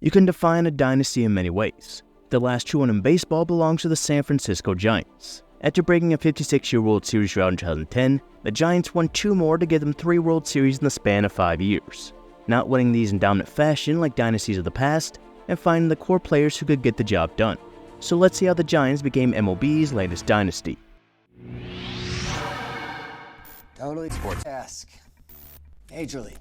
You can define a dynasty in many ways. The last true one in baseball belongs to the San Francisco Giants. After breaking a 56-year World Series drought in 2010, the Giants won 2 more to give them 3 World Series in the span of 5 years. Not winning these in dominant fashion like dynasties of the past, and finding the core players who could get the job done. So let's see how the Giants became MLB's latest dynasty. Totally sports-esque. Major League.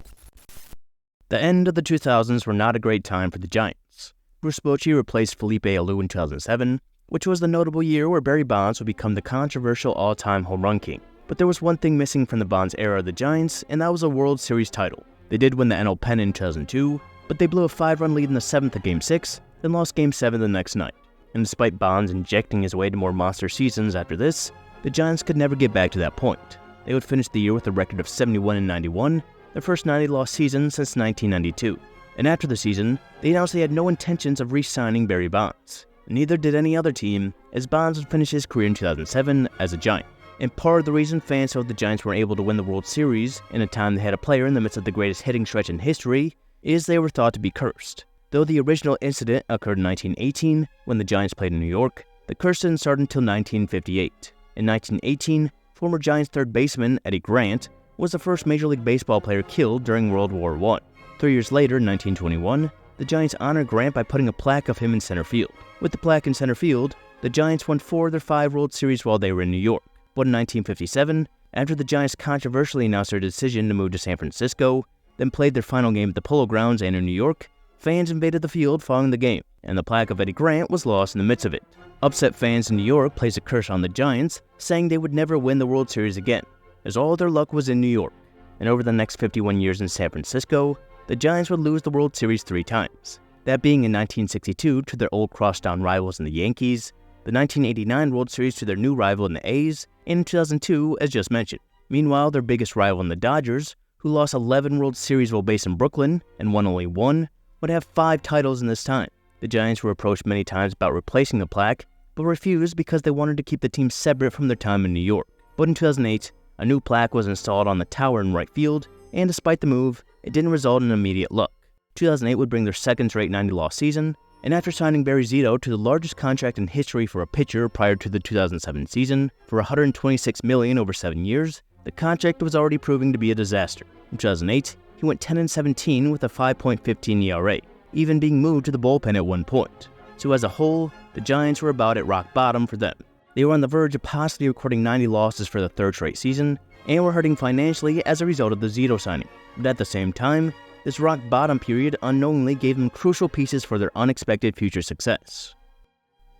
The end of the 2000s were not a great time for the Giants. Bruce Bochy replaced Felipe Alou in 2007, which was the notable year where Barry Bonds would become the controversial all-time home run king. But there was one thing missing from the Bonds era of the Giants, and that was a World Series title. They did win the NL pennant in 2002, but they blew a 5-run lead in the 7th of Game 6, then lost Game 7 the next night. And despite Bonds injecting his way to more monster seasons after this, the Giants could never get back to that point. They would finish the year with a record of 71-91, their first 90-loss season since 1992. And after the season, they announced they had no intentions of re-signing Barry Bonds. Neither did any other team, as Bonds would finish his career in 2007 as a Giant. And part of the reason fans felt the Giants weren't able to win the World Series in a time they had a player in the midst of the greatest hitting stretch in history is they were thought to be cursed. Though the original incident occurred in 1918 when the Giants played in New York, the curse didn't start until 1958. In 1918, former Giants third baseman Eddie Grant was the first Major League Baseball player killed during World War I. 3 years later, in 1921, the Giants honored Grant by putting a plaque of him in center field. With the plaque in center field, the Giants won 4 of their 5 World Series while they were in New York. But in 1957, after the Giants controversially announced their decision to move to San Francisco, then played their final game at the Polo Grounds and in New York, fans invaded the field following the game, and the plaque of Eddie Grant was lost in the midst of it. Upset fans in New York placed a curse on the Giants, saying they would never win the World Series again, as all their luck was in New York. And over the next 51 years in San Francisco, the Giants would lose the World Series 3 times. That being in 1962 to their old crosstown rivals in the Yankees, the 1989 World Series to their new rival in the A's, and in 2002, as just mentioned. Meanwhile, their biggest rival in the Dodgers, who lost 11 World Series while based in Brooklyn and won only 1, would have 5 titles in this time. The Giants were approached many times about replacing the plaque, but refused because they wanted to keep the team separate from their time in New York. But in 2008, a new plaque was installed on the tower in right field, and despite the move, it didn't result in immediate luck. 2008 would bring their second straight 90-loss season, and after signing Barry Zito to the largest contract in history for a pitcher prior to the 2007 season for $126 million over 7 years, the contract was already proving to be a disaster. In 2008, he went 10-17 with a 5.15 ERA, even being moved to the bullpen at one point. So as a whole, the Giants were about at rock bottom for them. They were on the verge of possibly recording 90 losses for the 3rd straight season, and were hurting financially as a result of the Zito signing. But at the same time, this rock bottom period unknowingly gave them crucial pieces for their unexpected future success.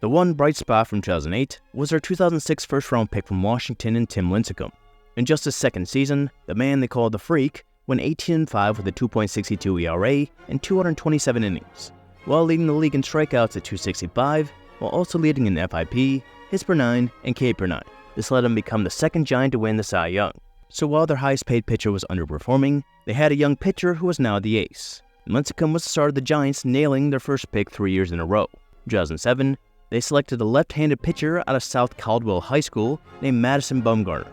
The one bright spot from 2008 was their 2006 first-round pick from Washington in Tim Lincecum. In just his second season, the man they called the Freak went 18-5 with a 2.62 ERA and 227 innings, while leading the league in strikeouts at 265, while also leading in FIP, hits per 9, and K per 9. This let him become the second Giant to win the Cy Young. So while their highest-paid pitcher was underperforming, they had a young pitcher who was now the ace. Lincecum was the start of the Giants, nailing their first pick 3 years in a row. In 2007, they selected a left-handed pitcher out of South Caldwell High School named Madison Bumgarner.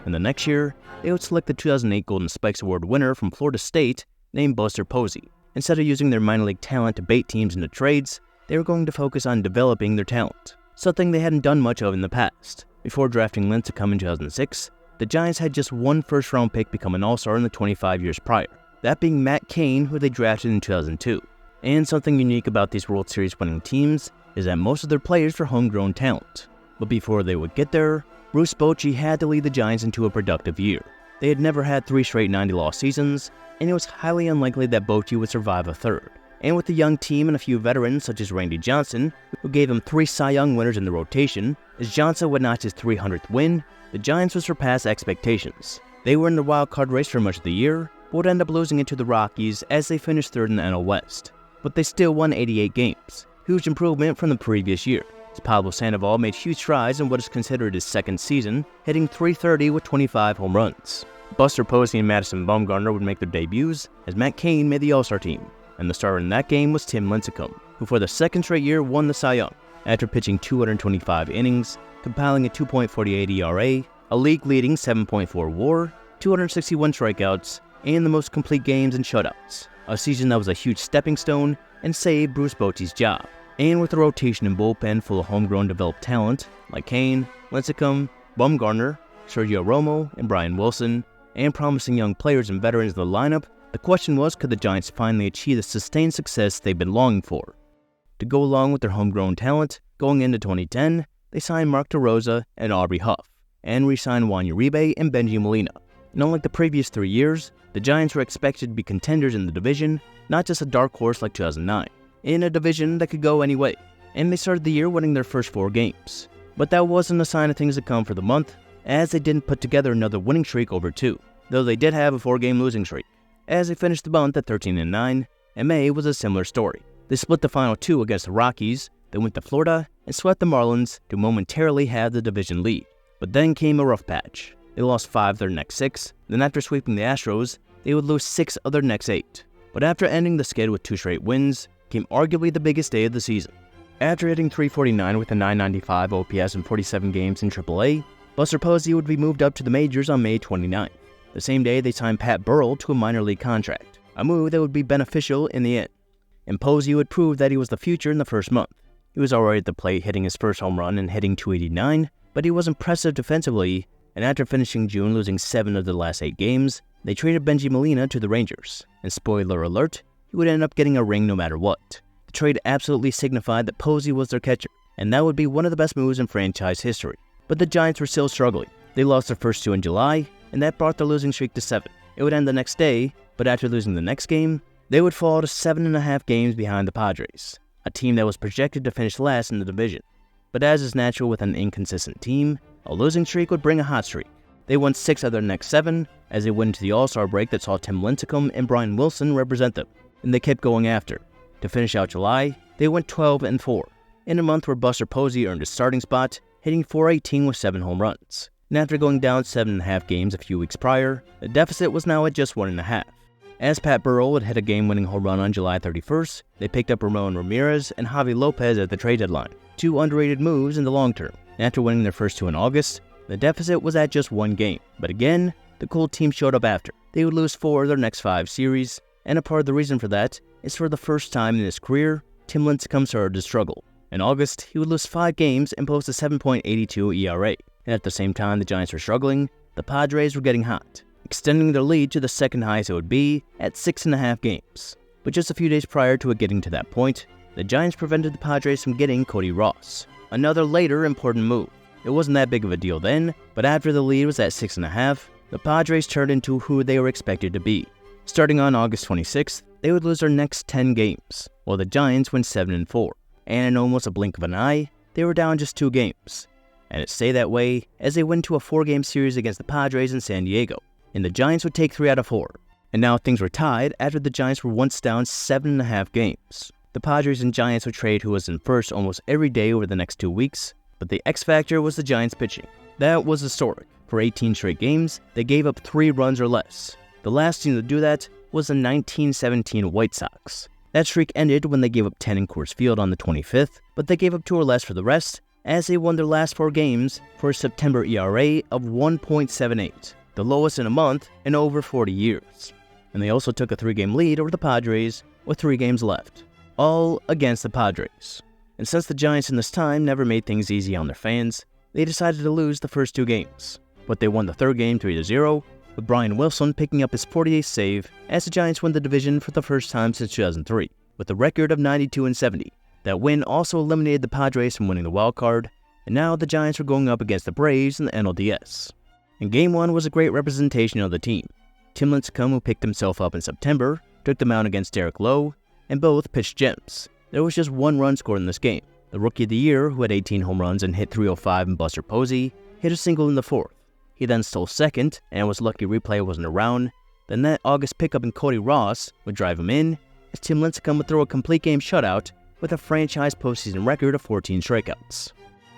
And the next year, they would select the 2008 Golden Spikes Award winner from Florida State named Buster Posey. Instead of using their minor league talent to bait teams into trades, they were going to focus on developing their talent, something they hadn't done much of in the past. Before drafting Lincecum in 2006, the Giants had just one first-round pick become an All-Star in the 25 years prior, that being Matt Cain, who they drafted in 2002. And something unique about these World Series winning teams is that most of their players were homegrown talent. But before they would get there, Bruce Bochy had to lead the Giants into a productive year. They had never had 3 straight 90-loss seasons, and it was highly unlikely that Bochy would survive a third. And with a young team and a few veterans such as Randy Johnson, who gave him 3 Cy Young winners in the rotation, as Johnson would notch his 300th win, the Giants would surpass expectations. They were in the wild card race for much of the year, but would end up losing it to the Rockies as they finished 3rd in the NL West. But they still won 88 games, huge improvement from the previous year, as Pablo Sandoval made huge strides in what is considered his second season, hitting .330 with 25 home runs. Buster Posey and Madison Bumgarner would make their debuts, as Matt Cain made the All-Star team, and the starter in that game was Tim Lincecum, who for the second straight year won the Cy Young, after pitching 225 innings, compiling a 2.48 ERA, a league-leading 7.4 WAR, 261 strikeouts, and the most complete games and shutouts, a season that was a huge stepping stone and saved Bruce Bochy's job. And with a rotation and bullpen full of homegrown developed talent like Kane, Lincecum, Bumgarner, Sergio Romo, and Brian Wilson, and promising young players and veterans in the lineup, the question was, could the Giants finally achieve the sustained success they've been longing for? To go along with their homegrown talent, going into 2010, they signed Mark DeRosa and Aubrey Huff, and re-signed Juan Uribe and Benji Molina. And unlike the previous 3 years, the Giants were expected to be contenders in the division, not just a dark horse like 2009, in a division that could go any way. And they started the year winning their first 4 games. But that wasn't a sign of things to come for the month, as they didn't put together another winning streak over 2, though they did have a 4-game losing streak, as they finished the month at 13-9, and May was a similar story. They split the final 2 against the Rockies, then went to Florida and swept the Marlins to momentarily have the division lead. But then came a rough patch. They lost 5 of their next 6, then after sweeping the Astros, they would lose 6 of their next 8. But after ending the skid with 2 straight wins, came arguably the biggest day of the season. After hitting .349 with a .995 OPS in 47 games in AAA, Buster Posey would be moved up to the majors on May 29th. The same day, they signed Pat Burrell to a minor league contract, a move that would be beneficial in the end. And Posey would prove that he was the future in the first month. He was already at the plate hitting his first home run and hitting .289, but he was impressive defensively, and after finishing June losing 7 of the last 8 games, they traded Benji Molina to the Rangers, and spoiler alert, he would end up getting a ring no matter what. The trade absolutely signified that Posey was their catcher, and that would be one of the best moves in franchise history. But the Giants were still struggling. They lost their first 2 in July, and that brought their losing streak to 7. It would end the next day, but after losing the next game, they would fall to 7.5 games behind the Padres, a team that was projected to finish last in the division. But as is natural with an inconsistent team, a losing streak would bring a hot streak. They won 6 of their next 7, as they went into the All-Star break that saw Tim Lincecum and Brian Wilson represent them, and they kept going after. To finish out July, they went 12-4, in a month where Buster Posey earned his starting spot, hitting .418 with 7 home runs. And after going down 7.5 games a few weeks prior, the deficit was now at just 1.5. As Pat Burrell would hit a game-winning home run on July 31st, they picked up Ramon Ramirez and Javi Lopez at the trade deadline, 2 underrated moves in the long term. And after winning their first 2 in August, the deficit was at just 1 game. But again, the cool team showed up after. They would lose 4 of their next 5 series, and a part of the reason for that is for the first time in his career, Tim Lincecum started to struggle. In August, he would lose 5 games and post a 7.82 ERA. And at the same time the Giants were struggling, the Padres were getting hot, extending their lead to the second highest it would be at 6.5 games. But just a few days prior to it getting to that point, the Giants prevented the Padres from getting Cody Ross, another later important move. It wasn't that big of a deal then, but after the lead was at 6.5, the Padres turned into who they were expected to be. Starting on August 26th, they would lose their next 10 games, while the Giants went 7-4. And in almost a blink of an eye, they were down just 2 games. And it stayed that way as they went to a 4-game series against the Padres in San Diego, and the Giants would take 3 out of 4. And now things were tied after the Giants were once down 7.5 games. The Padres and Giants would trade who was in first almost every day over the next 2 weeks, but the X factor was the Giants pitching. That was historic. For 18 straight games, they gave up 3 runs or less. The last team to do that was the 1917 White Sox. That streak ended when they gave up 10 in Coors Field on the 25th, but they gave up 2 or less for the rest, as they won their last 4 games for a September ERA of 1.78, the lowest in a month in over 40 years. And they also took a 3-game lead over the Padres with 3 games left, all against the Padres. And since the Giants in this time never made things easy on their fans, they decided to lose the first 2 games. But they won the 3rd game 3-0, with Brian Wilson picking up his 48th save as the Giants won the division for the first time since 2003, with a record of 92-70. That win also eliminated the Padres from winning the wild card, and now the Giants were going up against the Braves in the NLDS. And Game 1 was a great representation of the team. Tim Lincecum, who picked himself up in September, took the mound against Derek Lowe, and both pitched gems. There was just 1 run scored in this game. The Rookie of the Year, who had 18 home runs and hit .305 in Buster Posey, hit a single in the 4th. He then stole second, and was lucky replay wasn't around. Then that August pickup in Cody Ross would drive him in, as Tim Lincecum would throw a complete game shutout with a franchise postseason record of 14 strikeouts.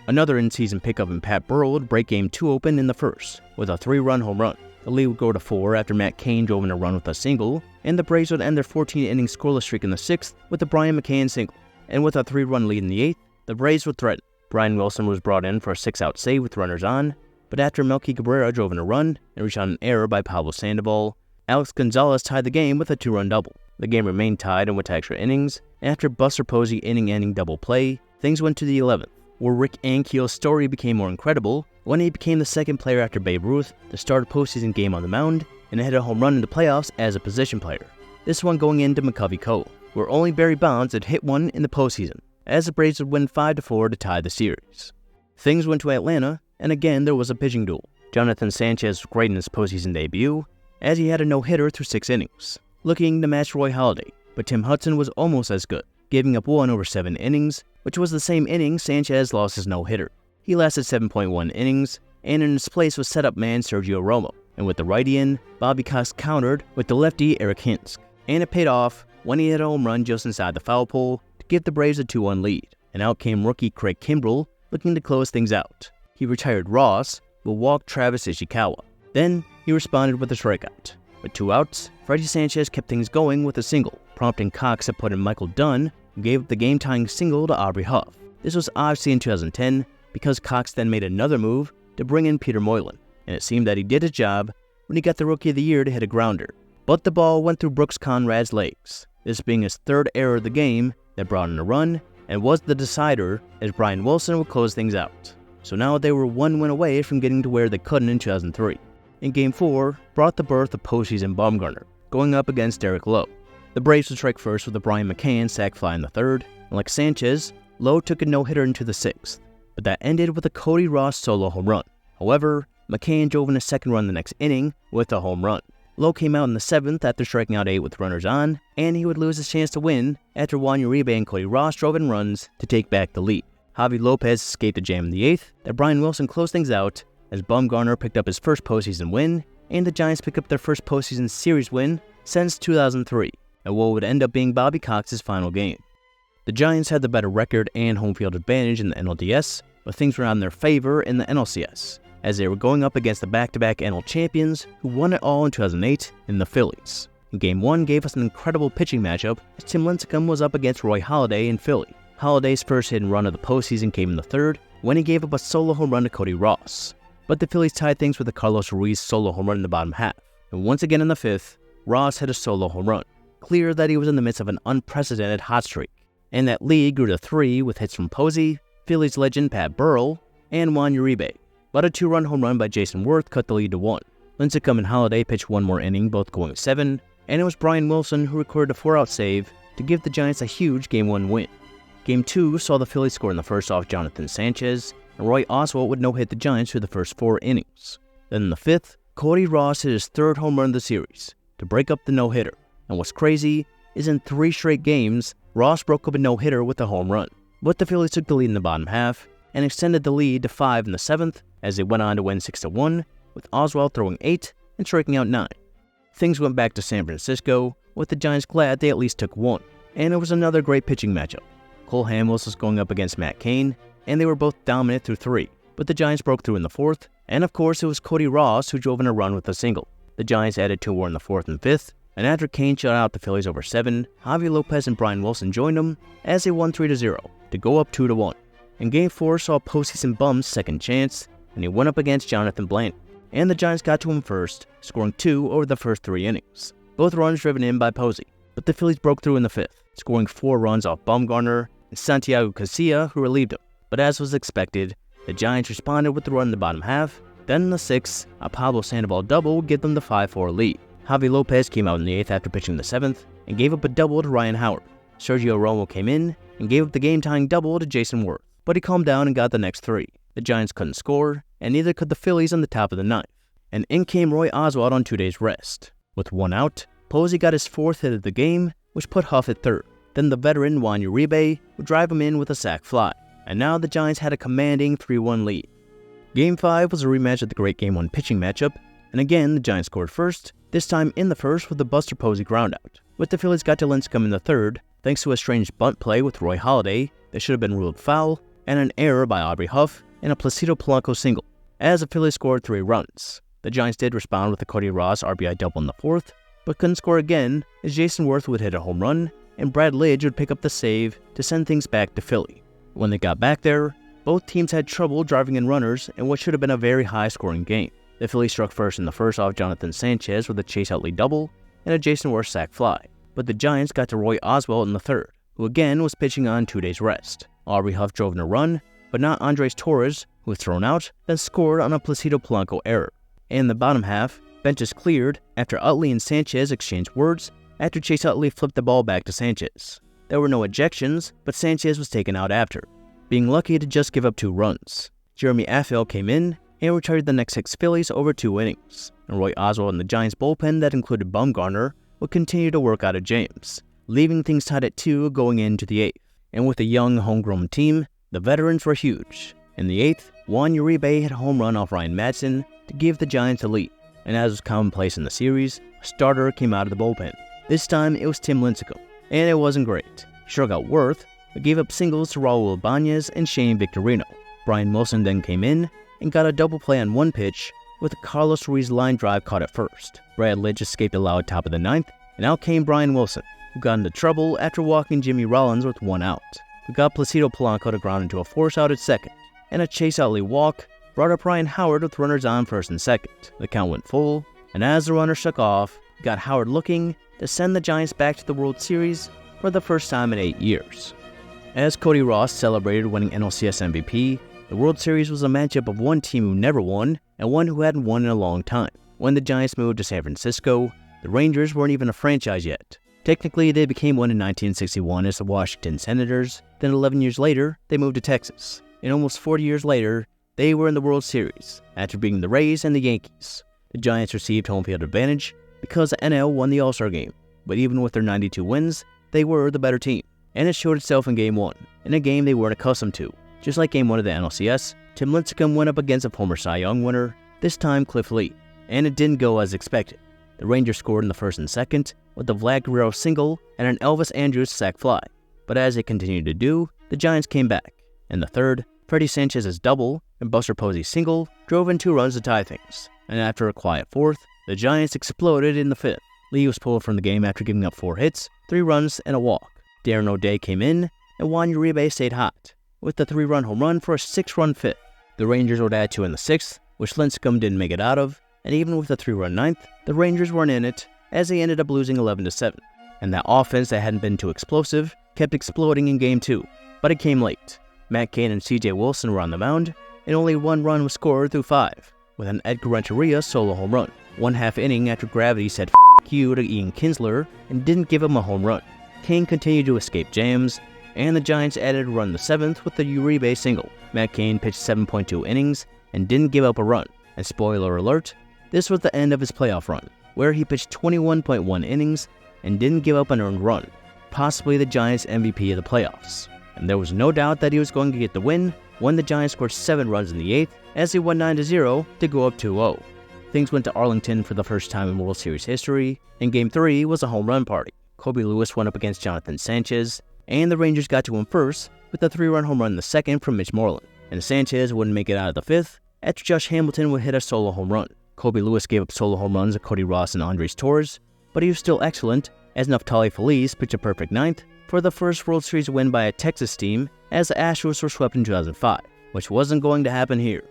Another in-season pickup in Pat Burrell would break Game 2 open in the first, with a 3-run home run. The lead would go to 4 after Matt Cain drove in a run with a single, and the Braves would end their 14-inning scoreless streak in the 6th with a Brian McCann single. And with a 3-run lead in the 8th, the Braves would threaten. Brian Wilson was brought in for a 6-out save with runners on, but after Melky Cabrera drove in a run and reached on an error by Pablo Sandoval, Alex Gonzalez tied the game with a 2-run double. The game remained tied and went to extra innings, and after Buster Posey inning-ending double play, things went to the 11th, where Rick Ankiel's story became more incredible when he became the second player after Babe Ruth to start a postseason game on the mound and hit a home run in the playoffs as a position player. This one going into McCovey Cove, where only Barry Bonds had hit one in the postseason, as the Braves would win 5-4 to tie the series. Things went to Atlanta, and again there was a pitching duel. Jonathan Sanchez was great in his postseason debut, as he had a no-hitter through 6 innings, looking to match Roy Halladay, but Tim Hudson was almost as good, giving up 1 over 7 innings, which was the same inning Sanchez lost his no-hitter. He lasted 7.1 innings, and in his place was set-up man Sergio Romo, and with the righty in, Bobby Cox countered with the lefty Eric Hinsk, and it paid off when he hit a home run just inside the foul pole to give the Braves a 2-1 lead, and out came rookie Craig Kimbrell looking to close things out. He retired Ross, but walked Travis Ishikawa. Then he responded with a strikeout. With 2 outs, Freddie Sanchez kept things going with a single, prompting Cox to put in Michael Dunn, who gave up the game-tying single to Aubrey Huff. This was obviously in 2010, because Cox then made another move to bring in Peter Moylan, and it seemed that he did his job when he got the Rookie of the Year to hit a grounder. But the ball went through Brooks Conrad's legs, this being his 3rd error of the game that brought in a run, and was the decider as Brian Wilson would close things out. So now they were 1 win away from getting to where they couldn't in 2003. In Game 4 brought the birth of postseason Bumgarner, going up against Derek Lowe. The Braves would strike first with a Brian McCann sac fly in the 3rd, and like Sanchez, Lowe took a no-hitter into the 6th, but that ended with a Cody Ross solo home run. However, McCann drove in a 2nd run the next inning with a home run. Lowe came out in the 7th after striking out 8 with runners on, and he would lose his chance to win after Juan Uribe and Cody Ross drove in runs to take back the lead. Javi Lopez escaped a jam in the 8th that Brian Wilson closed things out as Bumgarner picked up his first postseason win, and the Giants picked up their first postseason series win since 2003, and what would end up being Bobby Cox's final game. The Giants had the better record and home field advantage in the NLDS, but things were not in their favor in the NLCS, as they were going up against the back-to-back NL champions who won it all in 2008 in the Phillies. Game 1 gave us an incredible pitching matchup as Tim Lincecum was up against Roy Halladay in Philly. Halladay's first hit and run of the postseason came in the 3rd when he gave up a solo home run to Cody Ross. But the Phillies tied things with a Carlos Ruiz solo home run in the bottom half. And once again in the 5th, Ross hit a solo home run. Clear that he was in the midst of an unprecedented hot streak. And that lead grew to 3 with hits from Posey, Phillies legend Pat Burrell, and Juan Uribe. But a 2-run home run by Jason Worth cut the lead to 1. Lincecum and Halladay pitched 1 more inning, both going 7, and it was Brian Wilson who recorded a 4-out save to give the Giants a huge Game 1 win. Game 2 saw the Phillies score in the 1st off Jonathan Sanchez, and Roy Oswalt would no-hit the Giants through the first 4 innings. Then in the 5th, Cody Ross hit his 3rd home run of the series to break up the no-hitter. And what's crazy is in 3 straight games, Ross broke up a no-hitter with a home run. But the Phillies took the lead in the bottom half and extended the lead to 5 in the 7th as they went on to win 6-1, with Oswalt throwing 8 and striking out 9. Things went back to San Francisco, with the Giants glad they at least took 1. And it was another great pitching matchup. Cole Hamels was going up against Matt Cain, and they were both dominant through 3, but the Giants broke through in the 4th, and of course it was Cody Ross who drove in a run with a single. The Giants added 2 more in the 4th and 5th, and after Cain shut out the Phillies over 7, Javi Lopez and Brian Wilson joined them as they won 3-0 to go up 2-1. And Game 4 saw postseason Bum's second chance, and he went up against Jonathan Blanton, and the Giants got to him first, scoring 2 over the first 3 innings, both runs driven in by Posey. But the Phillies broke through in the 5th, scoring 4 runs off Bumgarner and Santiago Casilla, who relieved him. But as was expected, the Giants responded with the run in the bottom half. Then in the 6th, a Pablo Sandoval double would give them the 5-4 lead. Javi Lopez came out in the 8th after pitching the 7th and gave up a double to Ryan Howard. Sergio Romo came in and gave up the game-tying double to Jason Worth, but he calmed down and got the next 3. The Giants couldn't score, and neither could the Phillies on the top of the 9th. And in came Roy Oswalt on 2 days rest. With 1 out, Posey got his 4th hit of the game, which put Huff at 3rd. Then the veteran Juan Uribe would drive him in with a sac fly, and now the Giants had a commanding 3-1 lead. Game 5 was a rematch of the great Game 1 pitching matchup, and again the Giants scored first, this time in the 1st with the Buster Posey groundout. But the Phillies got to Lincecum in the 3rd, thanks to a strange bunt play with Roy Halladay that should have been ruled foul, and an error by Aubrey Huff and a Placido Polanco single, as the Phillies scored 3 runs. The Giants did respond with a Cody Ross RBI double in the 4th, but couldn't score again as Jason Worth would hit a home run, and Brad Lidge would pick up the save to send things back to Philly. When they got back there, both teams had trouble driving in runners in what should have been a very high-scoring game. The Phillies struck first in the first off Jonathan Sanchez with a Chase Utley double and a Jason Worth sac fly, but the Giants got to Roy Oswalt in the third, who again was pitching on 2 days rest. Aubrey Huff drove in a run, but not Andres Torres, who was thrown out, then scored on a Placido Polanco error. In the bottom half, benches cleared after Utley and Sanchez exchanged words after Chase Utley flipped the ball back to Sanchez. There were no ejections, but Sanchez was taken out after, being lucky to just give up 2 runs. Jeremy Affeldt came in and retired the next 6 Phillies over 2 innings, and Roy Oswalt and the Giants bullpen that included Bumgarner would continue to work out of James, leaving things tied at 2 going into the 8th. And with a young, homegrown team, the veterans were huge. In the 8th, Juan Uribe hit a home run off Ryan Madson to give the Giants a lead, and as was commonplace in the series, a starter came out of the bullpen. This time, it was Tim Lincecum, and it wasn't great. He struck out Worth, but gave up singles to Raul Ibanez and Shane Victorino. Brian Wilson then came in and got a double play on 1 pitch with a Carlos Ruiz line drive caught at first. Brad Lidge escaped a loud top of the 9th, and out came Brian Wilson, who got into trouble after walking Jimmy Rollins with 1 out. We got Placido Polanco to ground into a force out at second, and a Chase Utley walk brought up Ryan Howard with runners on first and second. The count went full, and as the runner shook off, we got Howard looking to send the Giants back to the World Series for the first time in 8 years. As Cody Ross celebrated winning NLCS MVP, the World Series was a matchup of one team who never won and one who hadn't won in a long time. When the Giants moved to San Francisco, the Rangers weren't even a franchise yet. Technically, they became one in 1961 as the Washington Senators, then 11 years later, they moved to Texas. And almost 40 years later, they were in the World Series, after beating the Rays and the Yankees. The Giants received home field advantage because the NL won the All-Star game, but even with their 92 wins, they were the better team. And it showed itself in Game 1, in a game they weren't accustomed to. Just like Game 1 of the NLCS, Tim Lincecum went up against a former Cy Young winner, this time Cliff Lee, and it didn't go as expected. The Rangers scored in the first and second with the Vlad Guerrero single and an Elvis Andrus sac fly, but as they continued to do, the Giants came back. In the third, Freddie Sanchez's double and Buster Posey's single drove in 2 runs to tie things, and after a quiet fourth, the Giants exploded in the 5th. Lee was pulled from the game after giving up 4 hits, 3 runs, and a walk. Darren O'Day came in, and Juan Uribe stayed hot, with the 3-run home run for a 6-run 5th. The Rangers would add 2 in the 6th, which Lincecum didn't make it out of, and even with the 3-run 9th, the Rangers weren't in it, as they ended up losing 11-7. And that offense that hadn't been too explosive kept exploding in Game 2, but it came late. Matt Cain and C.J. Wilson were on the mound, and only 1 run was scored through 5, with an Edgar Renteria solo home run. 1/2 inning after Gravity said "F*** you" to Ian Kinsler and didn't give him a home run. Cain continued to escape jams, and the Giants added a run in the 7th with the Uribe single. Matt Cain pitched 7.2 innings and didn't give up a run, and spoiler alert, this was the end of his playoff run, where he pitched 21.1 innings and didn't give up an earned run, possibly the Giants' MVP of the playoffs. And there was no doubt that he was going to get the win when the Giants scored 7 runs in the 8th as they won 9-0 to go up 2-0. Things went to Arlington for the first time in World Series history, and Game 3 was a home run party. Kobe Lewis went up against Jonathan Sanchez, and the Rangers got to him first with a 3-run home run in the 2nd from Mitch Moreland. And Sanchez wouldn't make it out of the 5th after Josh Hamilton would hit a solo home run. Kobe Lewis gave up solo home runs to Cody Ross and Andres Torres, but he was still excellent as Naftali Feliz pitched a perfect 9th for the first World Series win by a Texas team as the Astros were swept in 2005, which wasn't going to happen here.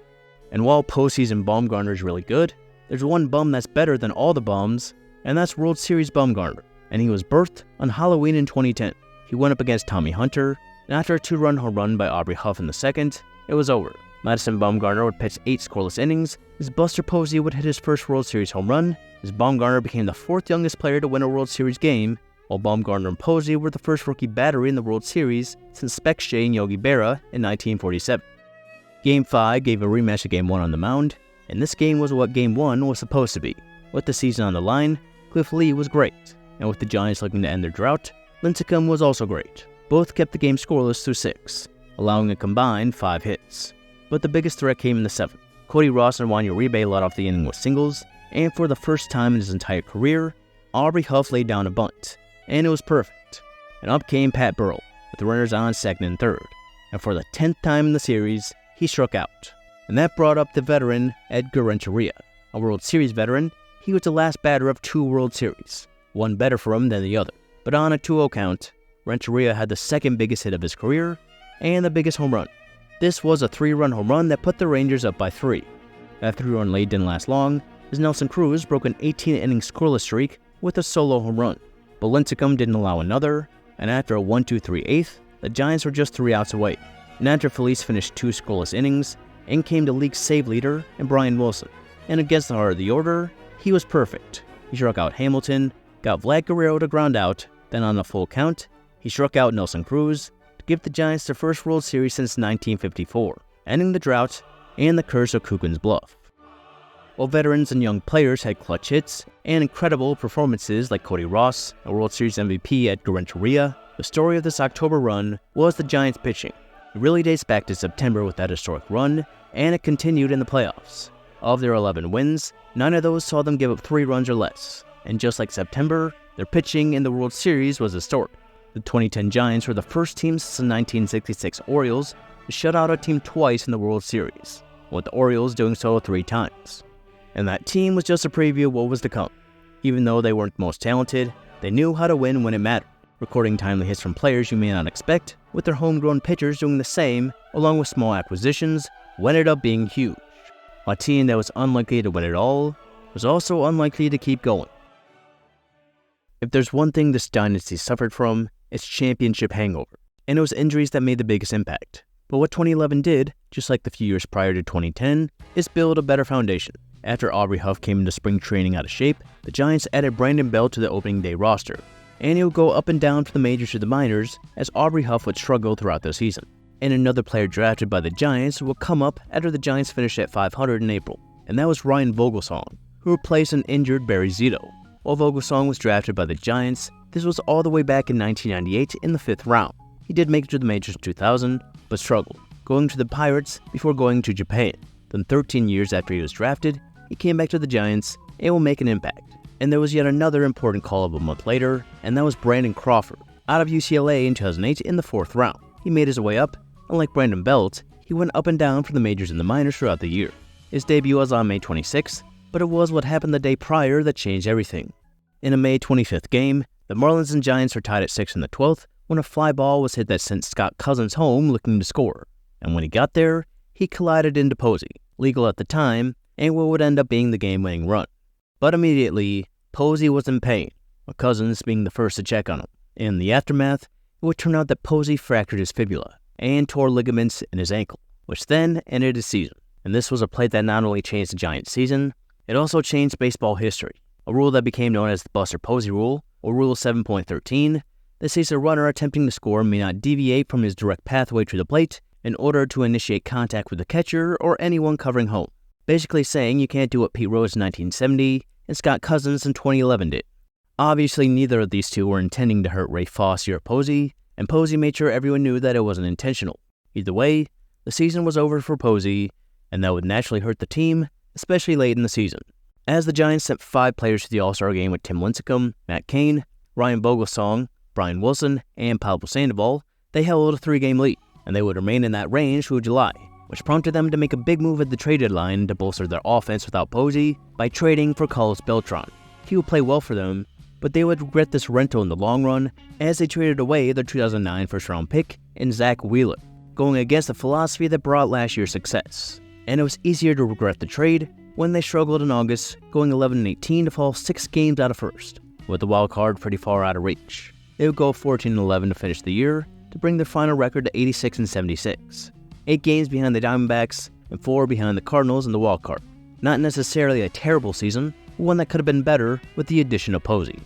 And while Posey's and Bumgarner is really good, there's one bum that's better than all the bums, and that's World Series Bumgarner, and he was birthed on Halloween in 2010. He went up against Tommy Hunter, and after a 2-run home run by Aubrey Huff in the 2nd, it was over. Madison Bumgarner would pitch 8 scoreless innings, as Buster Posey would hit his first World Series home run, as Bumgarner became the 4th youngest player to win a World Series game, while Bumgarner and Posey were the first rookie battery in the World Series since Spec Shea and Yogi Berra in 1947. Game 5 gave a rematch of Game 1 on the mound, and this game was what Game 1 was supposed to be. With the season on the line, Cliff Lee was great, and with the Giants looking to end their drought, Lincecum was also great. Both kept the game scoreless through 6, allowing a combined 5 hits. But the biggest threat came in the 7th. Cody Ross and Juan Uribe led off the inning with singles, and for the first time in his entire career, Aubrey Huff laid down a bunt, and it was perfect. And up came Pat Burrell, with runners on 2nd and 3rd, and for the 10th time in the series, he struck out. And that brought up the veteran Edgar Renteria. A World Series veteran, he was the last batter of 2 World Series, one better for him than the other. But on a 2-0 count, Renteria had the 2nd biggest hit of his career, and the biggest home run. This was a 3-run home run that put the Rangers up by 3. That 3-run lead didn't last long, as Nelson Cruz broke an 18-inning scoreless streak with a solo home run. But Lincecum didn't allow another, and after a 1-2-3-8, the Giants were just 3 outs away. Natter Felice finished 2 scoreless innings and came to league save leader in Brian Wilson. And against the heart of the order, he was perfect. He struck out Hamilton, got Vlad Guerrero to ground out, then on a full count, he struck out Nelson Cruz to give the Giants their first World Series since 1954, ending the drought and the curse of Coogan's Bluff. While veterans and young players had clutch hits and incredible performances like Cody Ross, a World Series MVP Edgar Renteria, the story of this October run was the Giants' pitching. It really dates back to September with that historic run, and it continued in the playoffs. Of their 11 wins, 9 of those saw them give up 3 runs or less, and just like September, their pitching in the World Series was historic. The 2010 Giants were the first team since the 1966 Orioles to shut out a team twice in the World Series, with the Orioles doing so 3 times. And that team was just a preview of what was to come. Even though they weren't the most talented, they knew how to win when it mattered, recording timely hits from players you may not expect, with their homegrown pitchers doing the same, along with small acquisitions, who ended up being huge. A team that was unlikely to win it all was also unlikely to keep going. If there's one thing this dynasty suffered from, it's championship hangover, and it was injuries that made the biggest impact. But what 2011 did, just like the few years prior to 2010, is build a better foundation. After Aubrey Huff came into spring training out of shape, the Giants added Brandon Belt to the opening day roster, and he would go up and down from the majors to the minors as Aubrey Huff would struggle throughout the season. And another player drafted by the Giants would come up after the Giants finished at 500 in April, and that was Ryan Vogelsong, who replaced an injured Barry Zito. While Vogelsong was drafted by the Giants, this was all the way back in 1998 in the 5th round. He did make it to the majors in 2000, but struggled, going to the Pirates before going to Japan. Then 13 years after he was drafted, he came back to the Giants and will make an impact. And there was yet another important call-up a month later, and that was Brandon Crawford, out of UCLA in 2008 in the 4th round. He made his way up, and like Brandon Belt, he went up and down from the majors and the minors throughout the year. His debut was on May 26th, but it was what happened the day prior that changed everything. In a May 25th game, the Marlins and Giants were tied at 6 in the 12th when a fly ball was hit that sent Scott Cousins home looking to score. And when he got there, he collided into Posey, legal at the time, and what would end up being the game-winning run. But immediately, Posey was in pain, with Cousins being the first to check on him. In the aftermath, it would turn out that Posey fractured his fibula and tore ligaments in his ankle, which then ended his season. And this was a play that not only changed the Giants' season, it also changed baseball history, a rule that became known as the Buster Posey Rule, or Rule 7.13, that says a runner attempting to score may not deviate from his direct pathway to the plate in order to initiate contact with the catcher or anyone covering home. Basically saying you can't do what Pete Rose in 1970 and Scott Cousins in 2011 did. Obviously, neither of these two were intending to hurt Ray Fosse or Posey, and Posey made sure everyone knew that it wasn't intentional. Either way, the season was over for Posey, and that would naturally hurt the team, especially late in the season. As the Giants sent 5 players to the All-Star game with Tim Lincecum, Matt Cain, Ryan Vogelsong, Brian Wilson, and Pablo Sandoval, they held a 3-game lead, and they would remain in that range through July, which prompted them to make a big move at the trade deadline to bolster their offense without Posey by trading for Carlos Beltran. He would play well for them, but they would regret this rental in the long run as they traded away their 2009 first-round pick in Zach Wheeler, going against the philosophy that brought last year's success. And it was easier to regret the trade when they struggled in August, going 11-18 to fall 6 games out of first, with the wild card pretty far out of reach. They would go 14-11 to finish the year to bring their final record to 86-76. 8 games behind the Diamondbacks, and 4 behind the Cardinals in the wild card. Not necessarily a terrible season, but one that could have been better with the addition of Posey.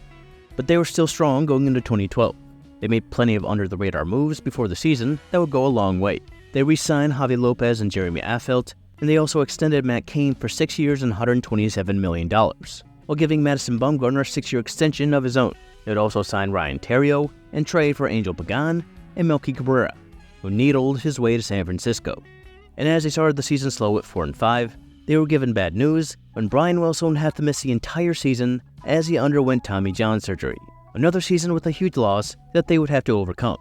But they were still strong going into 2012. They made plenty of under-the-radar moves before the season that would go a long way. They re-signed Javi Lopez and Jeremy Affeldt, and they also extended Matt Cain for 6 years and $127 million, while giving Madison Bumgarner a 6-year extension of his own. They would also sign Ryan Theriot and trade for Angel Pagan and Melky Cabrera, who needled his way to San Francisco. And as they started the season slow at 4-5, they were given bad news when Brian Wilson would have to miss the entire season as he underwent Tommy John surgery. Another season with a huge loss that they would have to overcome.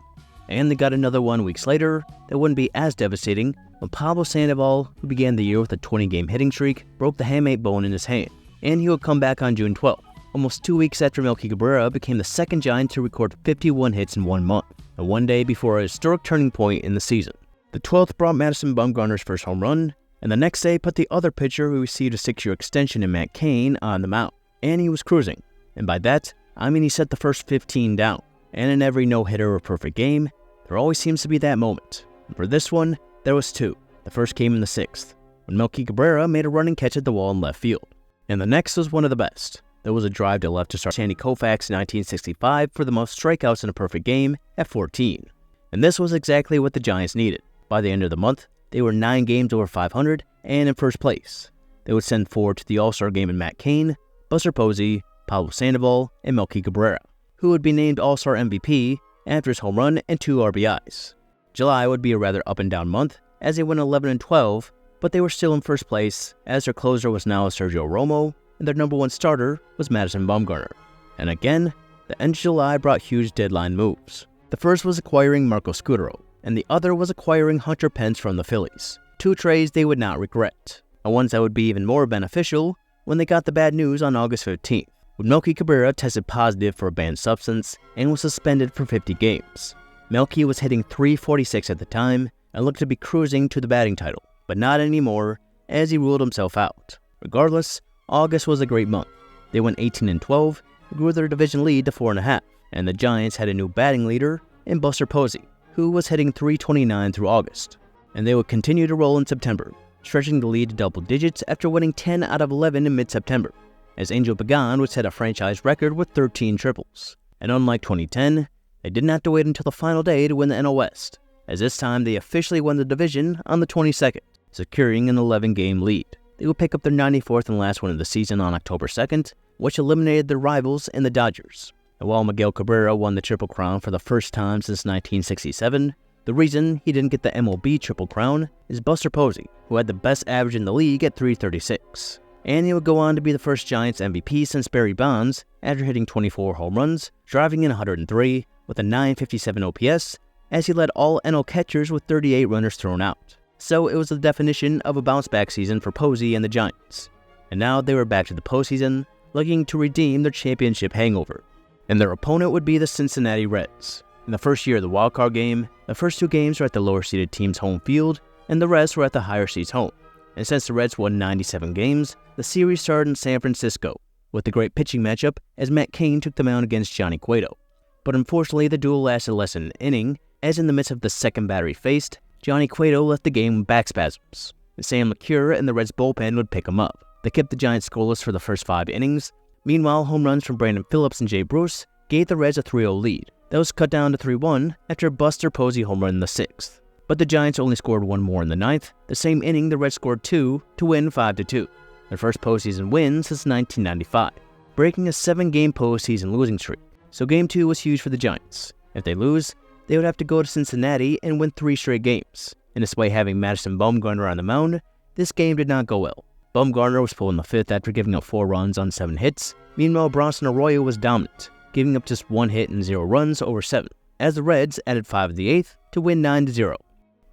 And they got another one weeks later that wouldn't be as devastating when Pablo Sandoval, who began the year with a 20-game hitting streak, broke the hamate bone in his hand, and he would come back on June 12th, almost 2 weeks after Melky Cabrera became the second Giant to record 51 hits in 1 month, and 1 day before a historic turning point in the season. The 12th brought Madison Bumgarner's first home run, And the next day put the other pitcher who received a 6-year extension in Matt Cain on the mound, and he was cruising. And by that, I mean he set the first 15 down. And in every no-hitter or perfect game, there always seems to be that moment. And for this one, there was 2. The first came in the 6th, when Melky Cabrera made a running catch at the wall in left field. And the next was one of the best. There was a drive to left to start Sandy Koufax in 1965 for the most strikeouts in a perfect game at 14. And this was exactly what the Giants needed. By the end of the month, they were 9 games over 500 and in first place. They would send 4 to the All-Star game in Matt Cain, Buster Posey, Pablo Sandoval, and Melky Cabrera, who would be named All-Star MVP after his home run and 2 RBIs. July would be a rather up-and-down month as they went 11-12, but they were still in first place as their closer was now Sergio Romo and their number 1 starter was Madison Bumgarner. And again, the end of July brought huge deadline moves. The first was acquiring Marco Scutaro, and the other was acquiring Hunter Pence from the Phillies. 2 trades they would not regret, and ones that would be even more beneficial when they got the bad news on August 15th, when Melky Cabrera tested positive for a banned substance and was suspended for 50 games. Melky was hitting .346 at the time and looked to be cruising to the batting title, but not anymore as he ruled himself out. Regardless, August was a great month. They went 18-12, grew their division lead to 4.5, and the Giants had a new batting leader in Buster Posey, who was hitting .329 through August. And they would continue to roll in September, stretching the lead to double digits after winning 10 out of 11 in mid-September, as Angel Pagan would set a franchise record with 13 triples. And unlike 2010, they didn't have to wait until the final day to win the NL West, as this time they officially won the division on the 22nd, securing an 11-game lead. They would pick up their 94th and last win of the season on October 2nd, which eliminated their rivals in the Dodgers. And while Miguel Cabrera won the Triple Crown for the first time since 1967, the reason he didn't get the MLB Triple Crown is Buster Posey, who had the best average in the league at .336. And he would go on to be the first Giants MVP since Barry Bonds after hitting 24 home runs, driving in 103 with a .957 OPS, as he led all NL catchers with 38 runners thrown out. So it was the definition of a bounce-back season for Posey and the Giants. And now they were back to the postseason, looking to redeem their championship hangover. And their opponent would be the Cincinnati Reds. In the first year of the wildcard game, the first 2 games were at the lower-seeded team's home field, and the rest were at the higher seed's home. And since the Reds won 97 games, the series started in San Francisco, with the great pitching matchup as Matt Cain took the mound against Johnny Cueto. But unfortunately, the duel lasted less than an inning, as in the midst of the second batter he faced, Johnny Cueto left the game with back spasms, and Sam LeCure and the Reds bullpen would pick him up. They kept the Giants scoreless for the first 5 innings. Meanwhile, home runs from Brandon Phillips and Jay Bruce gave the Reds a 3-0 lead. That was cut down to 3-1 after a Buster Posey home run in the 6th. But the Giants only scored 1 more in the 9th. The same inning, the Reds scored 2 to win 5-2, their first postseason win since 1995, breaking a 7-game postseason losing streak. So Game 2 was huge for the Giants. If they lose, they would have to go to Cincinnati and win 3 straight games. And despite having Madison Bumgarner on the mound, this game did not go well. Bumgarner was pulled in the 5th after giving up 4 runs on 7 hits. Meanwhile, Bronson Arroyo was dominant, giving up just 1 hit and 0 runs over 7, as the Reds added 5 of the 8th to win 9-0.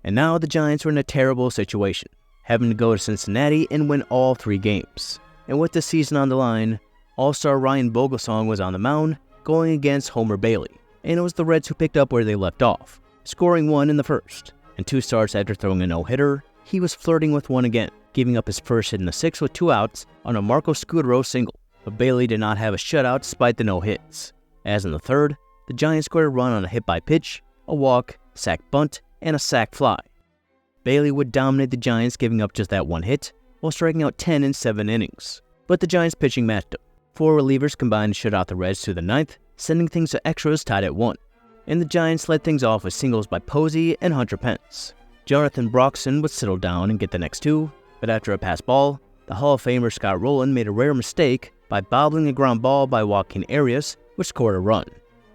And now the Giants were in a terrible situation, having to go to Cincinnati and win all 3 games. And with the season on the line, All-Star Ryan Vogelsong was on the mound, going against Homer Bailey. And it was the Reds who picked up where they left off, scoring 1 in the first. And 2 starts after throwing a no-hitter, he was flirting with 1 again, giving up his first hit in the 6th with 2 outs on a Marco Scutaro single. But Bailey did not have a shutout despite the no-hits. As in the 3rd, the Giants scored a run on a hit by pitch, a walk, sac bunt, and a sac fly. Bailey would dominate the Giants, giving up just that 1 hit, while striking out 10 in 7 innings. But the Giants pitching matched up. 4 relievers combined to shut out the Reds to the 9th, sending things to extras tied at 1. And the Giants led things off with singles by Posey and Hunter Pence. Jonathan Broxton would settle down and get the next 2, but after a pass ball, the Hall of Famer Scott Rowland made a rare mistake by bobbling a ground ball by Joaquin Arias, which scored a run.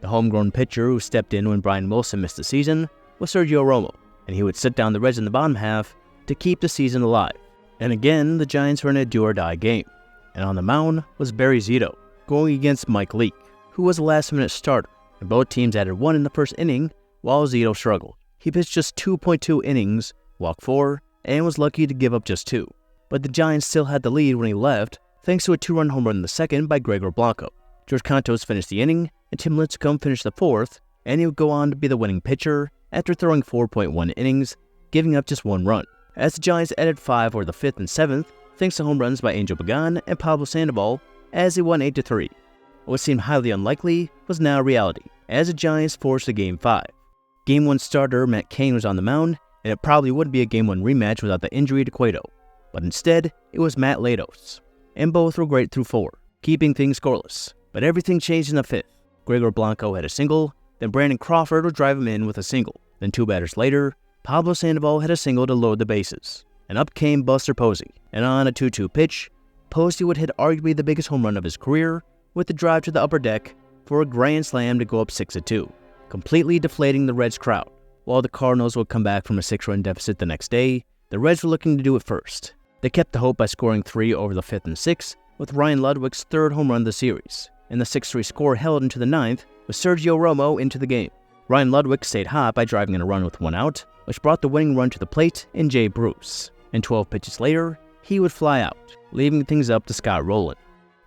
The homegrown pitcher who stepped in when Brian Wilson missed the season was Sergio Romo, and he would sit down the Reds in the bottom half to keep the season alive. And again, the Giants were in a do-or-die game, and on the mound was Barry Zito, going against Mike Leake, who was a last-minute starter, and both teams added 1 in the first inning while Zito struggled. He pitched just 2.2 innings, walked 4, and was lucky to give up just 2. But the Giants still had the lead when he left, thanks to a 2-run home run in the 2nd by Gregor Blanco. George Cantos finished the inning, and Tim Lincecum finished the 4th, and he would go on to be the winning pitcher after throwing 4.1 innings, giving up just 1 run. as the Giants added 5 over the 5th and 7th thanks to home runs by Angel Pagan and Pablo Sandoval as they won 8-3. What seemed highly unlikely was now reality, as the Giants forced a Game 5. Game 1 starter Matt Cain was on the mound, and it probably wouldn't be a Game 1 rematch without the injury to Cueto, but instead, it was Matt Latos. And both were great through 4, keeping things scoreless. But everything changed in the 5th. Gregor Blanco had a single, then Brandon Crawford would drive him in with a single. Then 2 batters later, Pablo Sandoval had a single to load the bases. And up came Buster Posey, and on a 2-2 pitch, Posey would hit arguably the biggest home run of his career with the drive to the upper deck for a grand slam to go up 6-2, completely deflating the Reds crowd. While the Cardinals would come back from a 6-run deficit the next day, the Reds were looking to do it first. They kept the hope by scoring 3 over the 5th and 6th with Ryan Ludwig's 3rd home run of the series, and the 6-3 score held into the 9th with Sergio Romo into the game. Ryan Ludwig stayed hot by driving in a run with 1 out, which brought the winning run to the plate in Jay Bruce. And 12 pitches later, he would fly out, leaving things up to Scott Rowland.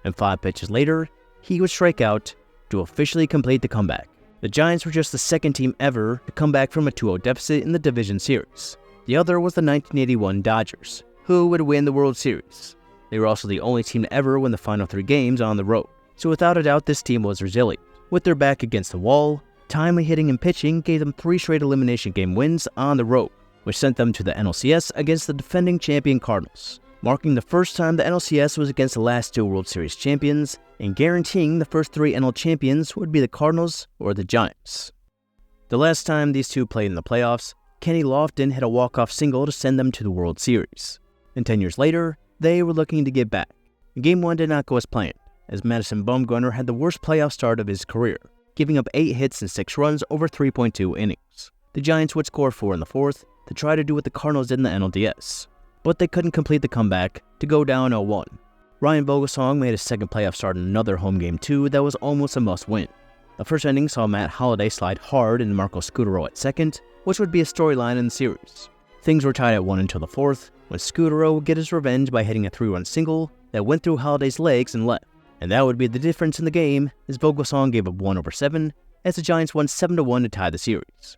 And 5 pitches later, he would strike out to officially complete the comeback. The Giants were just the 2nd team ever to come back from a 2-0 deficit in the division series. The other was the 1981 Dodgers, who would win the World Series. They were also the only team to ever win the final 3 games on the road. So without a doubt, this team was resilient. With their back against the wall, timely hitting and pitching gave them 3 straight elimination game wins on the road, which sent them to the NLCS against the defending champion Cardinals, marking the first time the NLCS was against the last 2 World Series champions, and guaranteeing the first 3 NL champions would be the Cardinals or the Giants. The last time these two played in the playoffs, Kenny Lofton hit a walk-off single to send them to the World Series. And 10 years later, they were looking to get back. Game 1 did not go as planned, as Madison Bumgarner had the worst playoff start of his career, giving up 8 hits and 6 runs over 3.2 innings. The Giants would score 4 in the 4th to try to do what the Cardinals did in the NLDS, but they couldn't complete the comeback to go down 0-1. Ryan Vogelsong made his 2nd playoff start in another home game 2 that was almost a must-win. The first inning saw Matt Holliday slide hard into Marco Scutaro at 2nd, which would be a storyline in the series. Things were tied at 1 until the 4th, when Scutaro would get his revenge by hitting a 3-run single that went through Holliday's legs and left. And that would be the difference in the game, as Vogelsong gave up 1 over 7, as the Giants won 7-1 to tie the series.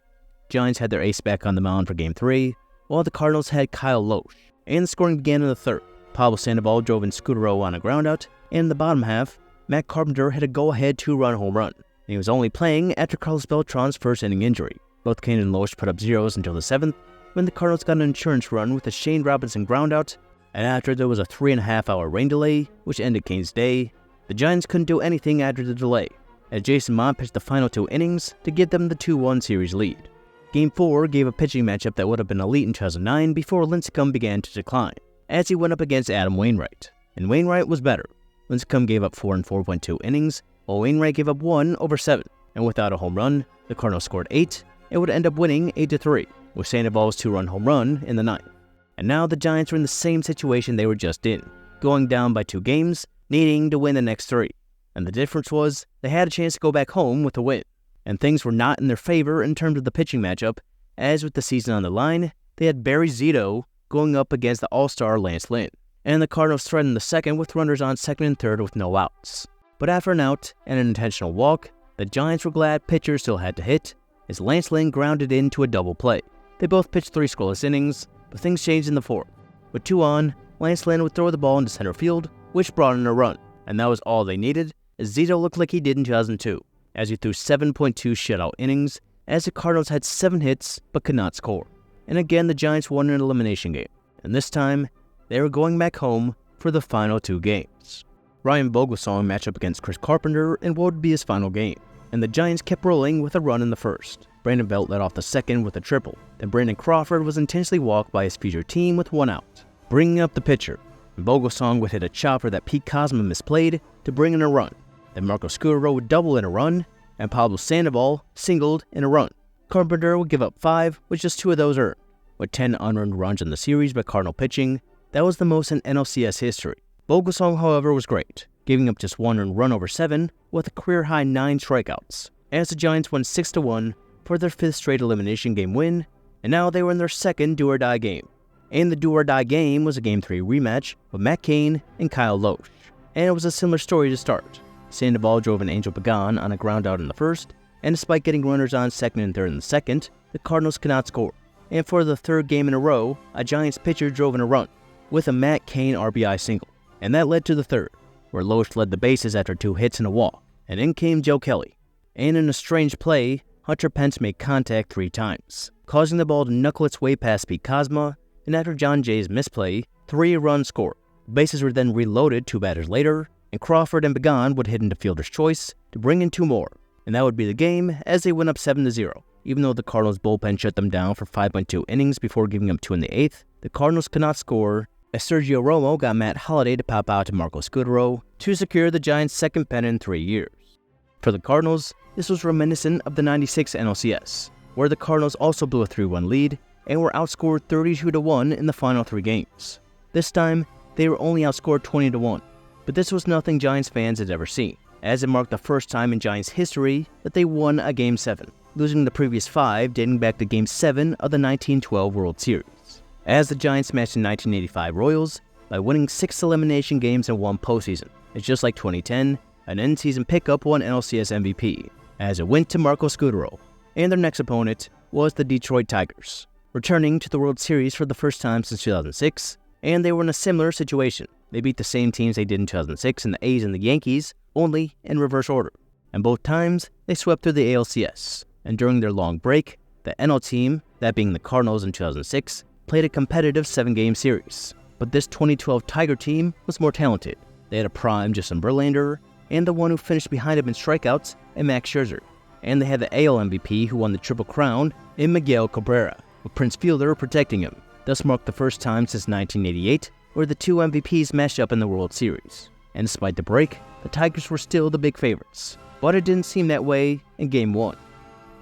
Giants had their ace back on the mound for Game 3, while the Cardinals had Kyle Loesch, and the scoring began in the 3rd. Pablo Sandoval drove in Scutaro on a groundout, and in the bottom half, Matt Carpenter hit a go-ahead 2-run home run. And he was only playing after Carlos Beltran's first inning injury. Both Kane and Loesch put up zeros until the 7th, when the Cardinals got an insurance run with a Shane Robinson groundout, and after there was a 3.5-hour rain delay, which ended Kane's day, the Giants couldn't do anything after the delay, as Jason Mott pitched the final 2 innings to give them the 2-1 series lead. Game 4 gave a pitching matchup that would have been elite in 2009 before Lincecum began to decline, as he went up against Adam Wainwright, and Wainwright was better. Lincecum gave up 4 in 4.2 innings, while Wainwright gave up 1 over 7, and without a home run, the Cardinals scored 8 and would end up winning 8-3, with Sandoval's 2-run home run in the 9th. And now the Giants were in the same situation they were just in, going down by 2 games, needing to win the next 3. And the difference was, they had a chance to go back home with a win. And things were not in their favor in terms of the pitching matchup, as with the season on the line, they had Barry Zito going up against the all-star Lance Lynn, and the Cardinals threatened the 2nd with runners on 2nd and 3rd with no outs. But after an out and an intentional walk, the Giants were glad pitchers still had to hit, as Lance Lynn grounded into a double play. They both pitched 3 scoreless innings, but things changed in the 4th. With 2 on, Lance Lynn would throw the ball into center field, which brought in a run, and that was all they needed, as Zito looked like he did in 2002, as he threw 7.2 shutout innings, as the Cardinals had 7 hits but could not score. And again, the Giants won an elimination game, and this time, they were going back home for the final 2 games. Ryan Vogelsong matched up against Chris Carpenter in what would be his final game, and the Giants kept rolling with a run in the 1st. Brandon Belt led off the 2nd with a triple, then Brandon Crawford was intensely walked by his future team with 1 out. Bringing up the pitcher, Vogelsong would hit a chopper that Pete Kozma misplayed to bring in a run. Then Marco Scutaro would double in a run, and Pablo Sandoval singled in a run. Carpenter would give up 5, with just 2 of those earned. With 10 unearned runs in the series by Cardinal pitching, that was the most in NLCS history. Vogelsong, however, was great, giving up just 1 earned run over 7, with a career-high 9 strikeouts, as the Giants won 6-1 for their 5th straight elimination game win, and now they were in their 2nd do-or-die game. And the do-or-die game was a Game 3 rematch with Matt Cain and Kyle Loesch, and it was a similar story to start. Sandoval drove an Angel Pagan on a groundout in the 1st, and despite getting runners on 2nd and 3rd in the 2nd, the Cardinals could not score. and for the third game in a row, a Giants pitcher drove in a run, with a Matt Cain RBI single, and that led to the third, where Loesch led the bases after 2 hits and a walk, and in came Joe Kelly. And in a strange play, Hunter Pence made contact 3 times, causing the ball to knuckle its way past Pete Kozma, and after John Jay's misplay, 3 runs scored. The bases were then reloaded 2 batters later, and Crawford and Began would hit into fielder's choice to bring in 2 more, and that would be the game as they went up 7-0. Even though the Cardinals bullpen shut them down for 5.2 innings before giving up 2 in the 8th, the Cardinals could not score, as Sergio Romo got Matt Holliday to pop out to Marco Scutaro to secure the Giants' second pennant in 3 years. For the Cardinals, this was reminiscent of the '96 NLCS, where the Cardinals also blew a 3-1 lead and were outscored 32-1 in the final 3 games. This time, they were only outscored 20-1, but this was nothing Giants fans had ever seen, as it marked the first time in Giants history that they won a Game 7, losing the previous 5 dating back to Game 7 of the 1912 World Series, as the Giants matched the 1985 Royals by winning 6 elimination games in one postseason. It's just like 2010, an end-season pickup won NLCS MVP, as it went to Marco Scutaro, and their next opponent was the Detroit Tigers, returning to the World Series for the first time since 2006, and they were in a similar situation. They beat the same teams they did in 2006 in the A's and the Yankees, only in reverse order, and both times they swept through the ALCS, and during their long break, the NL team, that being the Cardinals in 2006, played a competitive 7-game series. But this 2012 Tiger team was more talented. They had a prime Justin Verlander, and the one who finished behind him in strikeouts, and Max Scherzer. And they had the AL MVP who won the Triple Crown in Miguel Cabrera, with Prince Fielder protecting him. Thus marked the first time since 1988 where the 2 MVPs matched up in the World Series. And despite the break, the Tigers were still the big favorites. But it didn't seem that way in Game 1.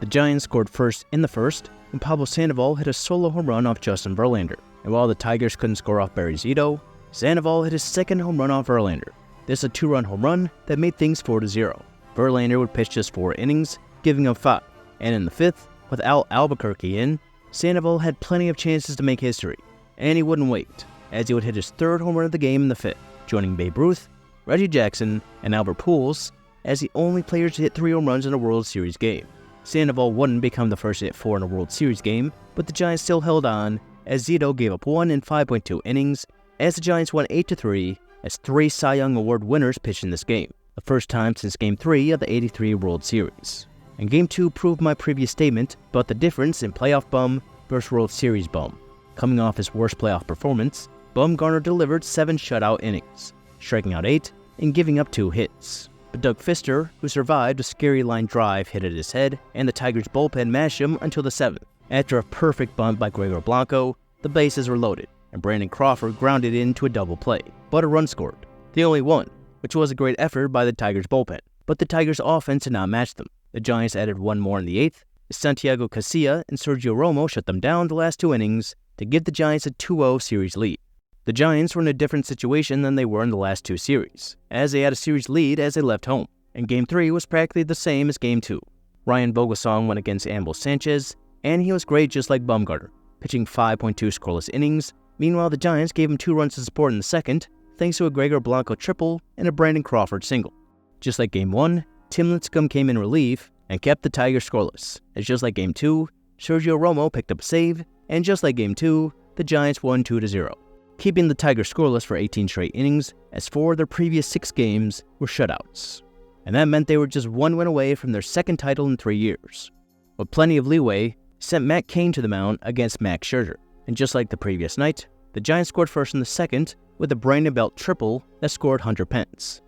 The Giants scored first in the first, when Pablo Sandoval hit a solo home run off Justin Verlander. And while the Tigers couldn't score off Barry Zito, Sandoval hit his second home run off Verlander. This is a 2-run home run that made things 4-0. Verlander would pitch just 4 innings, giving up 5. And in the 5th, with Al Albuquerque in, Sandoval had plenty of chances to make history, and he wouldn't wait, as he would hit his 3rd home run of the game in the 5th, joining Babe Ruth, Reggie Jackson, and Albert Pujols as the only players to hit 3 home runs in a World Series game. Sandoval wouldn't become the first to hit 4 in a World Series game, but the Giants still held on, as Zito gave up 1 in 5.2 innings, as the Giants won 8-3, as 3 Cy Young Award winners pitched in this game, the first time since Game 3 of the '83 World Series. And Game 2 proved my previous statement about the difference in playoff bum versus World Series bum. Coming off his worst playoff performance, Bumgarner delivered 7 shutout innings, striking out 8 and giving up 2 hits. But Doug Fister, who survived a scary line drive hit at his head, and the Tigers bullpen mashed him until the 7th. After a perfect bunt by Gregor Blanco, the bases were loaded, and Brandon Crawford grounded into a double play, but a run scored, the only one, which was a great effort by the Tigers bullpen. But the Tigers offense did not match them. The Giants added 1 more in the 8th, as Santiago Casilla and Sergio Romo shut them down the last 2 innings to give the Giants a 2-0 series lead. The Giants were in a different situation than they were in the last 2 series, as they had a series lead as they left home, and Game 3 was practically the same as Game 2. Ryan Vogelsong went against Anibal Sanchez, and he was great just like Bumgarner, pitching 5.2 scoreless innings. Meanwhile, the Giants gave him 2 runs to support in the 2nd, thanks to a Gregor Blanco triple and a Brandon Crawford single. Just like Game 1, Tim Lincecum came in relief and kept the Tigers scoreless, as just like Game 2, Sergio Romo picked up a save, and just like Game 2, the Giants won 2-0, keeping the Tigers scoreless for 18 straight innings, as 4 of their previous 6 games were shutouts. And that meant they were just 1 win away from their 2nd title in 3 years. With plenty of leeway, sent Matt Cain to the mound against Max Scherzer, and just like the previous night, the Giants scored first in the 2nd with a Brandon Belt triple that scored Hunter Pence.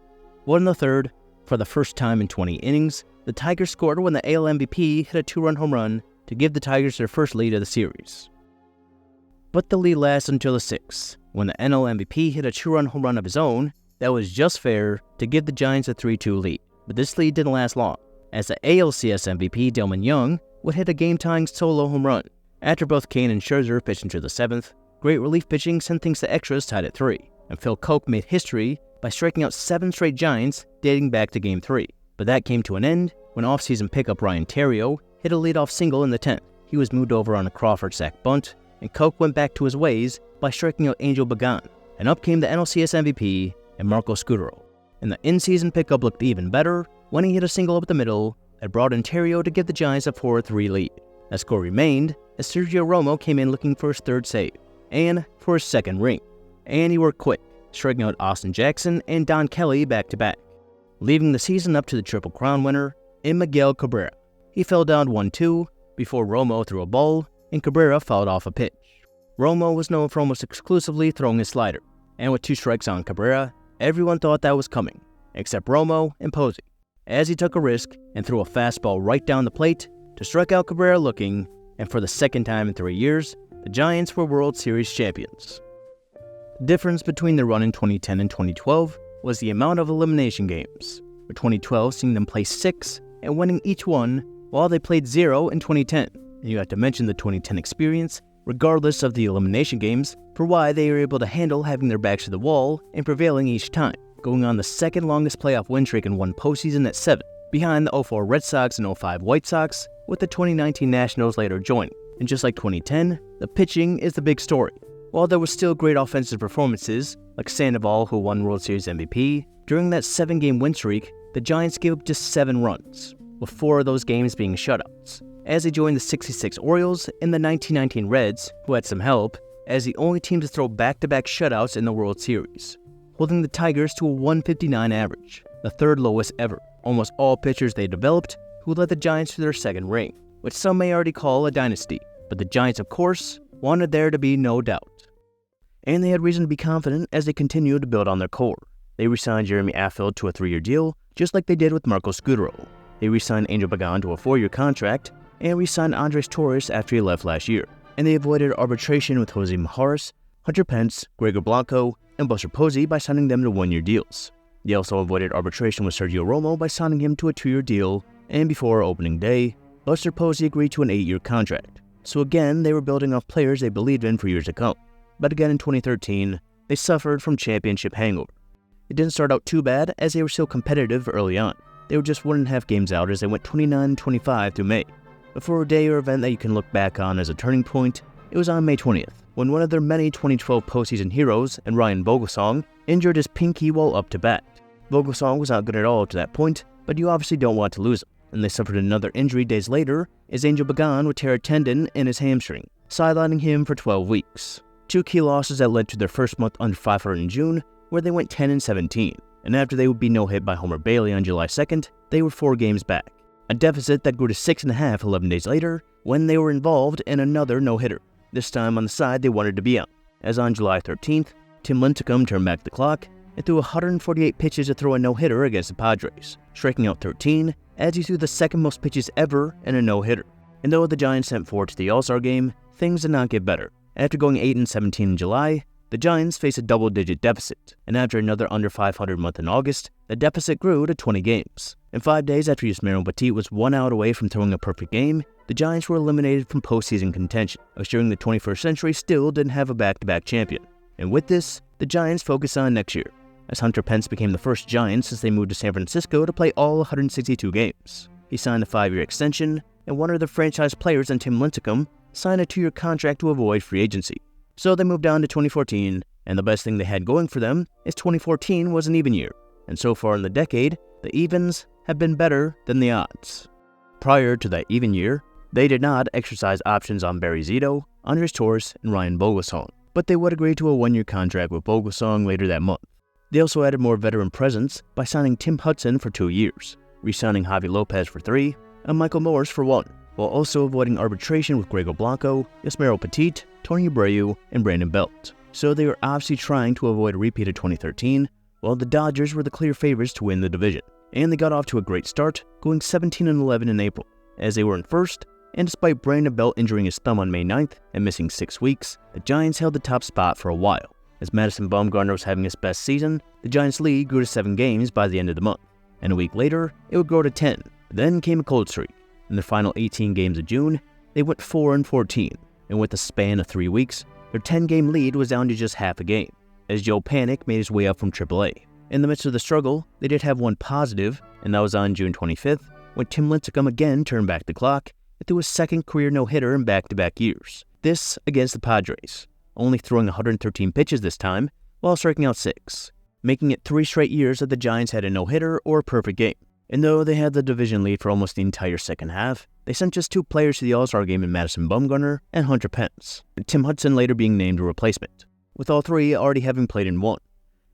1 in the 3rd, for the first time in 20 innings, the Tigers scored when the AL MVP hit a 2-run home run to give the Tigers their first lead of the series. But the lead lasted until the 6th, when the NL MVP hit a 2-run home run of his own that was just fair to give the Giants a 3-2 lead. But this lead didn't last long, as the ALCS MVP Delman Young would hit a game-tying solo home run. After both Cain and Scherzer pitched into the 7th, great relief pitching sent things to extras tied at 3, and Phil Koch made history by striking out 7 straight Giants dating back to Game 3. But that came to an end when off-season pickup Ryan Terrio hit a leadoff single in the 10th. He was moved over on a Crawford sack bunt, and Koch went back to his ways by striking out Angel Began, and up came the NLCS MVP and Marco Scutaro. And the in-season pickup looked even better when he hit a single up the middle that brought in Terrio to give the Giants a 4-3 lead. That score remained as Sergio Romo came in looking for his third save and for his second ring. And he worked quick, striking out Austin Jackson and Don Kelly back-to-back, leaving the season up to the Triple Crown winner in Miguel Cabrera. He fell down 1-2 before Romo threw a ball and Cabrera fouled off a pitch. Romo was known for almost exclusively throwing his slider, and with 2 strikes on Cabrera, everyone thought that was coming, except Romo and Posey, as he took a risk and threw a fastball right down the plate to strike out Cabrera looking, and for the second time in 3 years, the Giants were World Series champions. The difference between the run in 2010 and 2012 was the amount of elimination games, with 2012 seeing them play 6 and winning each one, while they played 0 in 2010. And you have to mention the 2010 experience, regardless of the elimination games, for why they were able to handle having their backs to the wall and prevailing each time, going on the second longest playoff win streak in one postseason at 7, behind the 2004 Red Sox and 2005 White Sox, with the 2019 Nationals later joining. And just like 2010, the pitching is the big story. While there were still great offensive performances, like Sandoval, who won World Series MVP, during that 7-game win streak, the Giants gave up just 7 runs, with 4 of those games being shutouts, as they joined the 66 Orioles and the 1919 Reds, who had some help, as the only team to throw back-to-back shutouts in the World Series, holding the Tigers to a 159 average, the 3rd lowest ever. Almost all pitchers they developed, who led the Giants to their second ring, which some may already call a dynasty, but the Giants, of course, wanted there to be no doubt. And they had reason to be confident as they continued to build on their core. They re-signed Jeremy Affeldt to a 3-year deal, just like they did with Marco Scutaro. They re-signed Angel Pagan to a 4-year contract, and re-signed Andres Torres after he left last year. And they avoided arbitration with Jose Mijares, Hunter Pence, Gregor Blanco, and Buster Posey by signing them to 1-year deals. They also avoided arbitration with Sergio Romo by signing him to a 2-year deal, and before opening day, Buster Posey agreed to an 8-year contract. So again, they were building off players they believed in for years to come. But again in 2013, they suffered from championship hangover. It didn't start out too bad as they were still competitive early on. They were just 1.5 games out as they went 29-25 through May. But for a day or event that you can look back on as a turning point, it was on May 20th, when one of their many 2012 postseason heroes, and Ryan Vogelsong, injured his pinky while up to bat. Vogelsong was not good at all up to that point, but you obviously don't want to lose him, and they suffered another injury days later as Angel Pagan would tear a tendon in his hamstring, sidelining him for 12 weeks. 2 key losses that led to their first month under 500 in June, where they went 10-17, and after they would be no-hit by Homer Bailey on July 2nd, they were 4 games back, a deficit that grew to 6.5 11 days later when they were involved in another no-hitter, this time on the side they wanted to be on, as on July 13th, Tim Lincecum turned back the clock and threw 148 pitches to throw a no-hitter against the Padres, striking out 13 as he threw the second most pitches ever in a no-hitter. And though the Giants sent 4 to the All-Star game, things did not get better. After going 8-17 in July, the Giants faced a double-digit deficit, and after another under 500 month in August, the deficit grew to 20 games. And 5 days after Yusmeiro Petit was 1 out away from throwing a perfect game, the Giants were eliminated from postseason contention, assuring the 21st century still didn't have a back-to-back champion. And with this, the Giants focused on next year, as Hunter Pence became the first Giant since they moved to San Francisco to play all 162 games. He signed a 5-year extension, and one of the franchise players in Tim Lincecum signed a 2-year contract to avoid free agency. So they moved on to 2014, and the best thing they had going for them is 2014 was an even year, and so far in the decade, the evens have been better than the odds. Prior to that even year, they did not exercise options on Barry Zito, Andres Torres, and Ryan Vogelsong, but they would agree to a 1-year contract with Vogelsong later that month. They also added more veteran presence by signing Tim Hudson for 2 years, re-signing Javi Lopez for 3, and Michael Morris for 1, while also avoiding arbitration with Gregor Blanco, Yusmeiro Petit, Tony Abreu, and Brandon Belt. So they were obviously trying to avoid a repeat of 2013, while the Dodgers were the clear favorites to win the division. And they got off to a great start, going 17-11 in April, as they were in first, and despite Brandon Belt injuring his thumb on May 9th and missing 6 weeks, the Giants held the top spot for a while. As Madison Bumgarner was having his best season, the Giants' lead grew to 7 games by the end of the month, and a week later, it would grow to 10. Then came a cold streak. In their final 18 games of June, they went 4-14, and with a span of 3 weeks, their 10-game lead was down to just half a game, as Joe Panik made his way up from AAA. In the midst of the struggle, they did have one positive, and that was on June 25th, when Tim Lincecum again turned back the clock and threw his second career no-hitter in back-to-back years. This against the Padres, only throwing 113 pitches this time, while striking out 6, making it 3 straight years that the Giants had a no-hitter or a perfect game. And though they had the division lead for almost the entire second half, They sent just 2 players to the All-Star game in Madison Bumgarner and Hunter Pence, and Tim Hudson later being named a replacement, with all 3 already having played in one.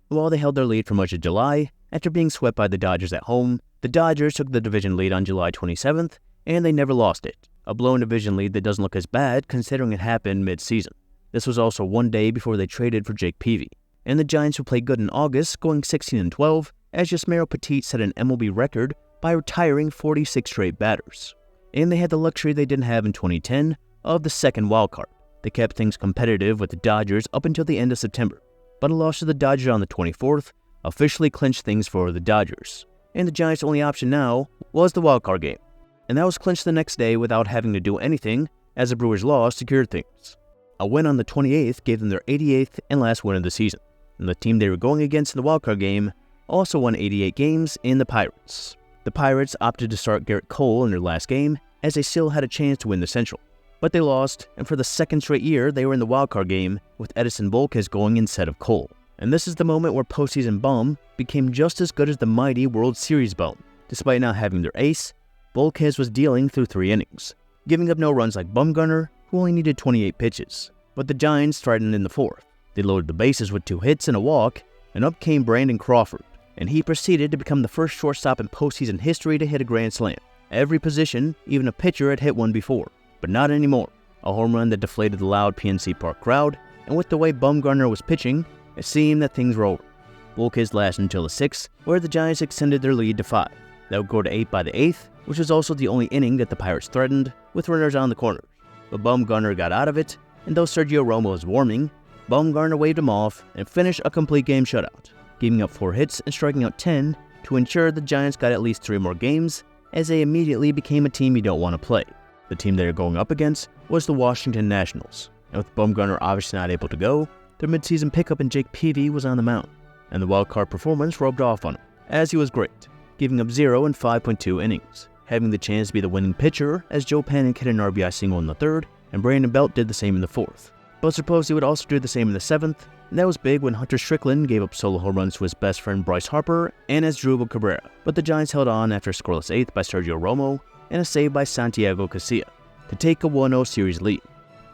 While they held their lead for much of July, after being swept by the Dodgers at home, the Dodgers took the division lead on July 27th, and they never lost it, a blown division lead that doesn't look as bad considering it happened mid-season. This was also one day before they traded for Jake Peavy, and the Giants would play good in August, going 16-12, as Yasmero Petit set an MLB record by retiring 46 straight batters. And they had the luxury they didn't have in 2010 of the second wildcard. They kept things competitive with the Dodgers up until the end of September, but a loss to the Dodgers on the 24th officially clinched things for the Dodgers, and the Giants' only option now was the wildcard game, and that was clinched the next day without having to do anything, as the Brewers' loss secured things. A win on the 28th gave them their 88th and last win of the season, and the team they were going against in the wildcard game also won 88 games in the Pirates. The Pirates opted to start Garrett Cole in their last game, as they still had a chance to win the Central. But they lost, and for the second straight year, they were in the wildcard game, with Edison Volquez going instead of Cole. And this is the moment where postseason Bum became just as good as the mighty World Series Bum. Despite not having their ace, Volquez was dealing through 3 innings, giving up no runs like Bumgarner, who only needed 28 pitches. But the Giants threatened in the 4th. They loaded the bases with 2 hits and a walk, and up came Brandon Crawford, and he proceeded to become the first shortstop in postseason history to hit a grand slam. Every position, even a pitcher, had hit one before, but not anymore. A home run that deflated the loud PNC Park crowd, and with the way Bumgarner was pitching, it seemed that things were over. Volquez lasted until the 6th, where the Giants extended their lead to 5. That would go to 8 by the 8th, which was also the only inning that the Pirates threatened, with runners on the corners. But Bumgarner got out of it, and though Sergio Romo was warming, Bumgarner waved him off and finished a complete game shutout, giving up 4 hits and striking out 10 to ensure the Giants got at least 3 more games, as they immediately became a team you don't want to play. The team they were going up against was the Washington Nationals, and with Bumgarner obviously not able to go, their midseason pickup in Jake Peavy was on the mound, and the wildcard performance rubbed off on him, as he was great, giving up 0 in 5.2 innings, having the chance to be the winning pitcher as Joe Panik hit an RBI single in the 3rd, and Brandon Belt did the same in the 4th. Buster Posey would also do the same in the 7th, and that was big when Hunter Strickland gave up solo home runs to his best friend Bryce Harper and Asdrubal Cabrera, but the Giants held on after a scoreless 8th by Sergio Romo and a save by Santiago Casilla to take a 1-0 series lead,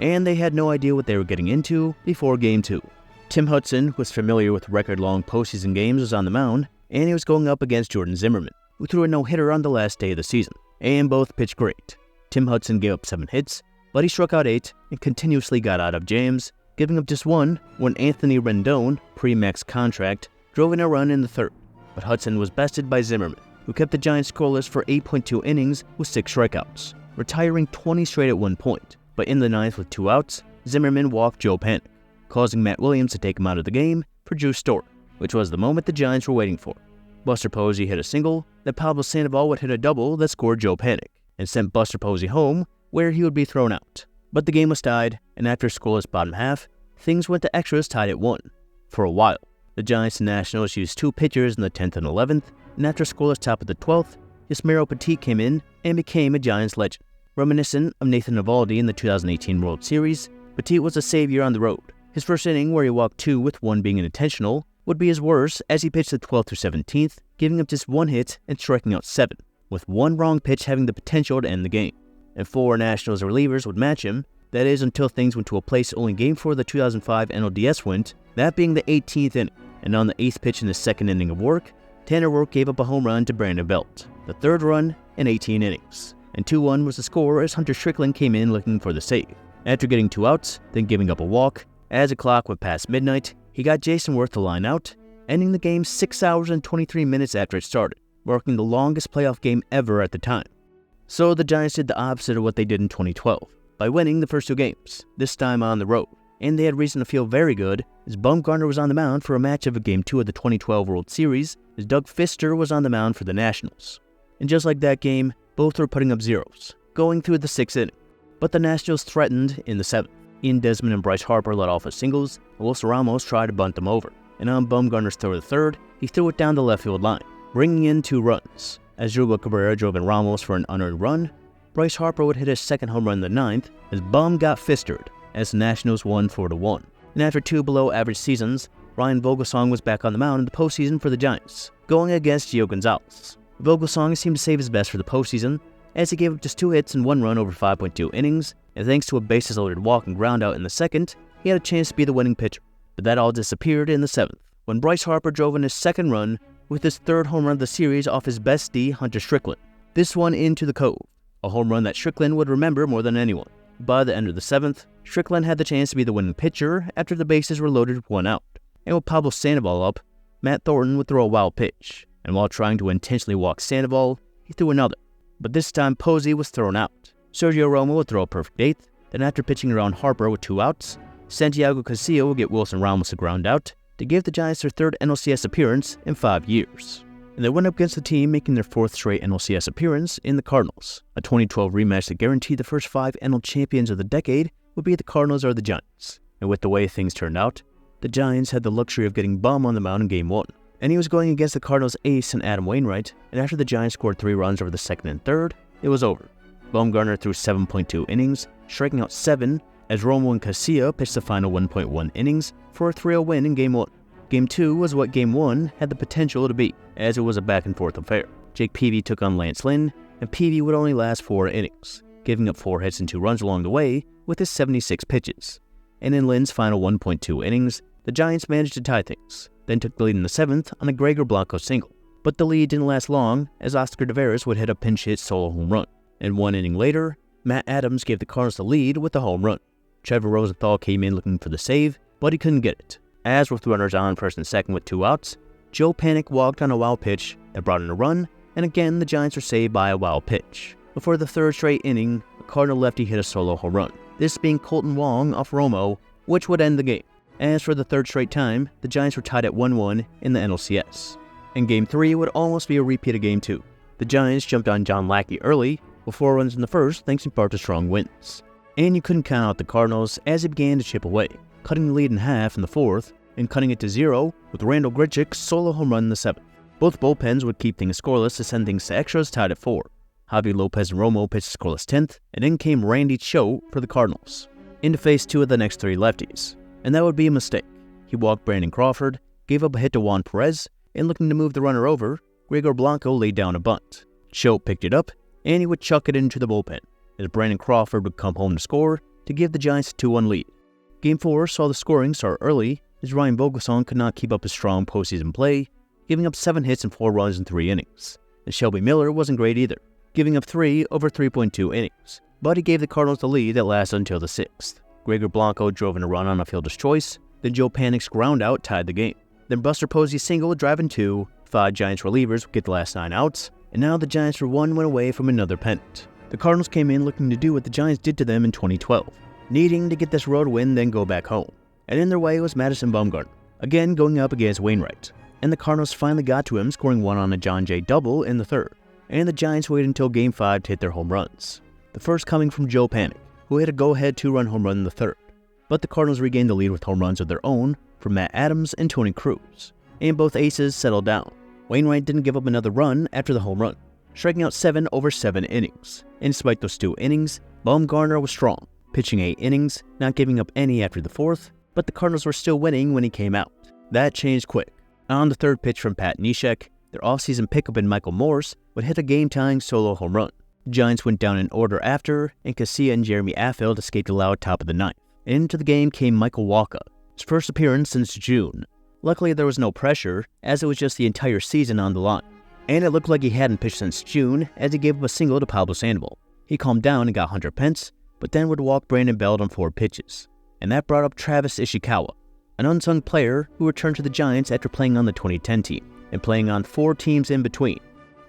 and they had no idea what they were getting into before Game 2. Tim Hudson, who was familiar with record-long postseason games, was on the mound, and he was going up against Jordan Zimmerman, who threw a no-hitter on the last day of the season, and both pitched great. Tim Hudson gave up 7 hits, but he struck out 8 and continuously got out of jams, giving up just 1 when Anthony Rendon, pre-max contract, drove in a run in the 3rd. But Hudson was bested by Zimmerman, who kept the Giants scoreless for 8.2 innings with 6 strikeouts, retiring 20 straight at one point. But in the 9th with 2 outs, Zimmerman walked Joe Panik, causing Matt Williams to take him out of the game for Drew Story, which was the moment the Giants were waiting for. Buster Posey hit a single that Pablo Sandoval would hit a double that scored Joe Panik, and sent Buster Posey home, where he would be thrown out. But the game was tied, and after a scoreless bottom half, things went to extras tied at 1. For a while, the Giants and Nationals used 2 pitchers in the 10th and 11th, and after a scoreless top of the 12th, Yasmero Petit came in and became a Giants legend. Reminiscent of Nathan Eovaldi in the 2018 World Series, Petit was a savior on the road. His first inning, where he walked 2 with 1 being intentional, would be his worst as he pitched the 12th through 17th, giving up just 1 hit and striking out 7, with 1 wrong pitch having the potential to end the game. And 4 Nationals relievers would match him, that is until things went to a place only Game 4 of the 2005 NLDS went, that being the 18th inning. And on the 8th pitch in the 2nd inning of work, Tanner Roark gave up a home run to Brandon Belt, the 3rd run in 18 innings. And 2-1 was the score as Hunter Strickland came in looking for the save. After getting 2 outs, then giving up a walk, as the clock went past midnight, he got Jason Worth to line out, ending the game 6 hours and 23 minutes after it started, marking the longest playoff game ever at the time. So the Giants did the opposite of what they did in 2012, by winning the first 2 games, this time on the road. And they had reason to feel very good, as Bumgarner was on the mound for a match of Game 2 of the 2012 World Series, as Doug Fister was on the mound for the Nationals. And just like that game, both were putting up zeros, going through the 6th inning. But the Nationals threatened in the 7th. Ian Desmond and Bryce Harper let off as singles, and Wilson Ramos tried to bunt them over. And on Bumgarner's throw to 3rd, he threw it down the left field line, bringing in 2 runs. As Asdrubal Cabrera drove in Ramos for an unearned run, Bryce Harper would hit his 2nd home run in the 9th, as Bum got fistered, as the Nationals won 4-1. And after 2 below-average seasons, Ryan Vogelsong was back on the mound in the postseason for the Giants, going against Gio Gonzalez. Vogelsong seemed to save his best for the postseason, as he gave up just 2 hits and 1 run over 5.2 innings, and thanks to a bases-loaded walk and ground out in the 2nd, he had a chance to be the winning pitcher. But that all disappeared in the 7th, when Bryce Harper drove in his 2nd run with his 3rd home run of the series off his best D, Hunter Strickland. This one into the Cove, a home run that Strickland would remember more than anyone. By the end of the 7th, Strickland had the chance to be the winning pitcher after the bases were loaded with 1 out. And with Pablo Sandoval up, Matt Thornton would throw a wild pitch, and while trying to intentionally walk Sandoval, he threw another. But this time Posey was thrown out. Sergio Romo would throw a perfect 8th, then after pitching around Harper with 2 outs, Santiago Castillo would get Wilson Ramos a ground out to give the Giants their 3rd NLCS appearance in 5 years. And they went up against the team making their 4th straight NLCS appearance in the Cardinals. A 2012 rematch that guaranteed the first 5 NL champions of the decade would be the Cardinals or the Giants. And with the way things turned out, the Giants had the luxury of getting Bum on the mound in Game 1. And he was going against the Cardinals ace and Adam Wainwright, and after the Giants scored 3 runs over the 2nd and 3rd, it was over. Bumgarner threw 7.2 innings, striking out 7, as Romo and Casilla pitched the final 1.1 innings for a 3-0 win in Game 1. Game 2 was what Game 1 had the potential to be, as it was a back-and-forth affair. Jake Peavy took on Lance Lynn, and Peavy would only last 4 innings, giving up 4 hits and 2 runs along the way with his 76 pitches. And in Lynn's final 1.2 innings, the Giants managed to tie things, then took the lead in the 7th on a Gregor Blanco single. But the lead didn't last long, as Oscar Taveras would hit a pinch hit solo home run. And 1 inning later, Matt Adams gave the Cardinals the lead with a home run. Trevor Rosenthal came in looking for the save, but he couldn't get it. As with runners on 1st and 2nd with 2 outs, Joe Panik walked on a wild pitch that brought in a run, and again the Giants were saved by a wild pitch. Before the 3rd straight inning, a Cardinal lefty hit a solo home run, this being Colton Wong off Romo, which would end the game. As for the 3rd straight time, the Giants were tied at 1-1 in the NLCS. And Game 3 would almost be a repeat of Game 2. The Giants jumped on John Lackey early, with 4 runs in the 1st thanks in part to strong winds. And you couldn't count out the Cardinals as they began to chip away, cutting the lead in half in the 4th, and cutting it to 0 with Randall Grichuk's solo home run in the 7th. Both bullpens would keep things scoreless to send things to extras tied at 4. Javi Lopez and Romo pitched a scoreless 10th, and in came Randy Choate for the Cardinals, in to face 2 of the next 3 lefties. And that would be a mistake. He walked Brandon Crawford, gave up a hit to Juan Perez, and looking to move the runner over, Gregor Blanco laid down a bunt. Choate picked it up, and he would chuck it into the bullpen, as Brandon Crawford would come home to score to give the Giants a 2-1 lead. Game 4 saw the scoring start early, as Ryan Vogelsong could not keep up his strong postseason play, giving up 7 hits and 4 runs in 3 innings. And Shelby Miller wasn't great either, giving up 3 over 3.2 innings, but he gave the Cardinals the lead that lasted until the 6th. Gregor Blanco drove in a run on a fielder's choice, then Joe Panik's ground out tied the game. Then Buster Posey's single would drive in 2, 5 Giants relievers would get the last 9 outs, and now the Giants were 1 win away from another pennant. The Cardinals came in looking to do what the Giants did to them in 2012, needing to get this road win then go back home. And in their way was Madison Bumgarner, again going up against Wainwright. And the Cardinals finally got to him, scoring 1 on a John Jay double in the 3rd. And the Giants waited until Game 5 to hit their home runs. The first coming from Joe Panik, who hit a go-ahead 2-run home run in the 3rd. But the Cardinals regained the lead with home runs of their own from Matt Adams and Tony Cruz. And both aces settled down. Wainwright didn't give up another run after the home run, striking out 7 over 7 innings. And despite those 2 innings, Bumgarner was strong, pitching 8 innings, not giving up any after the 4th, but the Cardinals were still winning when he came out. That changed quick. On the 3rd pitch from Pat Neshek, their offseason pickup in Michael Morse would hit a game-tying solo home run. The Giants went down in order after, and Casilla and Jeremy Affeldt escaped a loud top of the 9th. Into the game came Michael Wacha, his first appearance since June. Luckily, there was no pressure, as it was just the entire season on the line. And it looked like he hadn't pitched since June, as he gave up a single to Pablo Sandoval. He calmed down and got Hunter Pence, but then would walk Brandon Belt on 4 pitches. And that brought up Travis Ishikawa, an unsung player who returned to the Giants after playing on the 2010 team, and playing on 4 teams in between.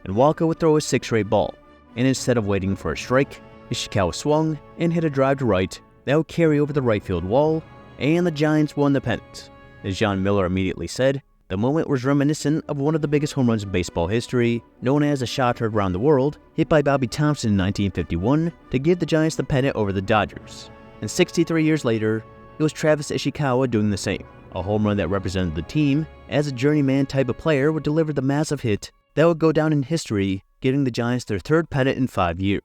And Wacha would throw a 6-rate ball, and instead of waiting for a strike, Ishikawa swung and hit a drive to right that would carry over the right field wall, and the Giants won the pennant. As John Miller immediately said, the moment was reminiscent of one of the biggest home runs in baseball history, known as a shot heard around the world, hit by Bobby Thompson in 1951 to give the Giants the pennant over the Dodgers. And 63 years later, it was Travis Ishikawa doing the same, a home run that represented the team as a journeyman type of player would deliver the massive hit that would go down in history, giving the Giants their 3rd pennant in 5 years.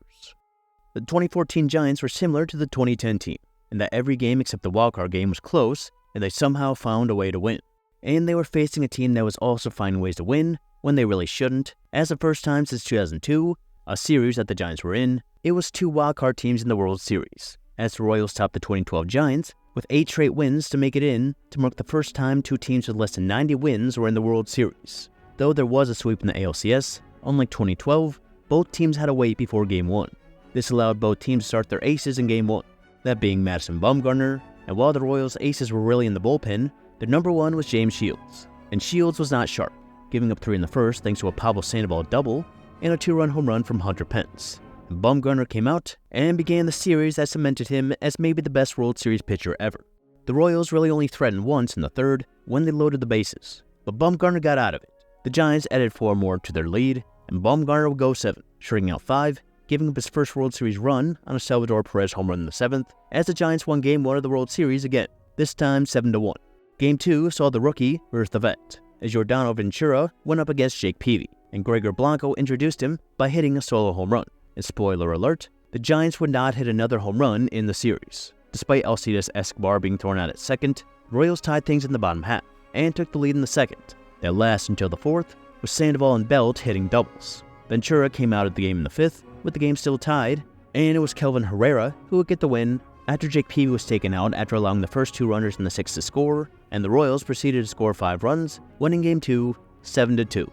The 2014 Giants were similar to the 2010 team, in that every game except the wildcard game was close, and they somehow found a way to win. And they were facing a team that was also finding ways to win when they really shouldn't, as the first time since 2002, a series that the Giants were in. It was 2 wildcard teams in the World Series, as the Royals topped the 2012 Giants with 8 straight wins to make it in to mark the first time 2 teams with less than 90 wins were in the World Series. Though there was a sweep in the ALCS, unlike 2012, both teams had to wait before Game 1. This allowed both teams to start their aces in Game 1, that being Madison Bumgarner, and while the Royals' aces were really in the bullpen, their number 1 was James Shields. And Shields was not sharp, giving up 3 in the first thanks to a Pablo Sandoval double and a 2-run home run from Hunter Pence. And Bumgarner came out and began the series that cemented him as maybe the best World Series pitcher ever. The Royals really only threatened once in the third when they loaded the bases, but Bumgarner got out of it. The Giants added 4 more to their lead, and Bumgarner would go 7, shutting out 5, giving up his first World Series run on a Salvador Perez home run in the 7th, as the Giants won Game 1 of the World Series again, this time 7-1. Game 2 saw the rookie versus the vet, as Giordano Ventura went up against Jake Peavy, and Gregor Blanco introduced him by hitting a solo home run. And spoiler alert, the Giants would not hit another home run in the series. Despite Alcides Escobar being thrown out at second, the Royals tied things in the bottom half, and took the lead in the second. That lasts until the fourth, with Sandoval and Belt hitting doubles. Ventura came out of the game in the 5th, with the game still tied, and it was Kelvin Herrera who would get the win after Jake Peavy was taken out after allowing the first 2 runners in the 6th to score, and the Royals proceeded to score 5 runs, winning Game 2, 7-2.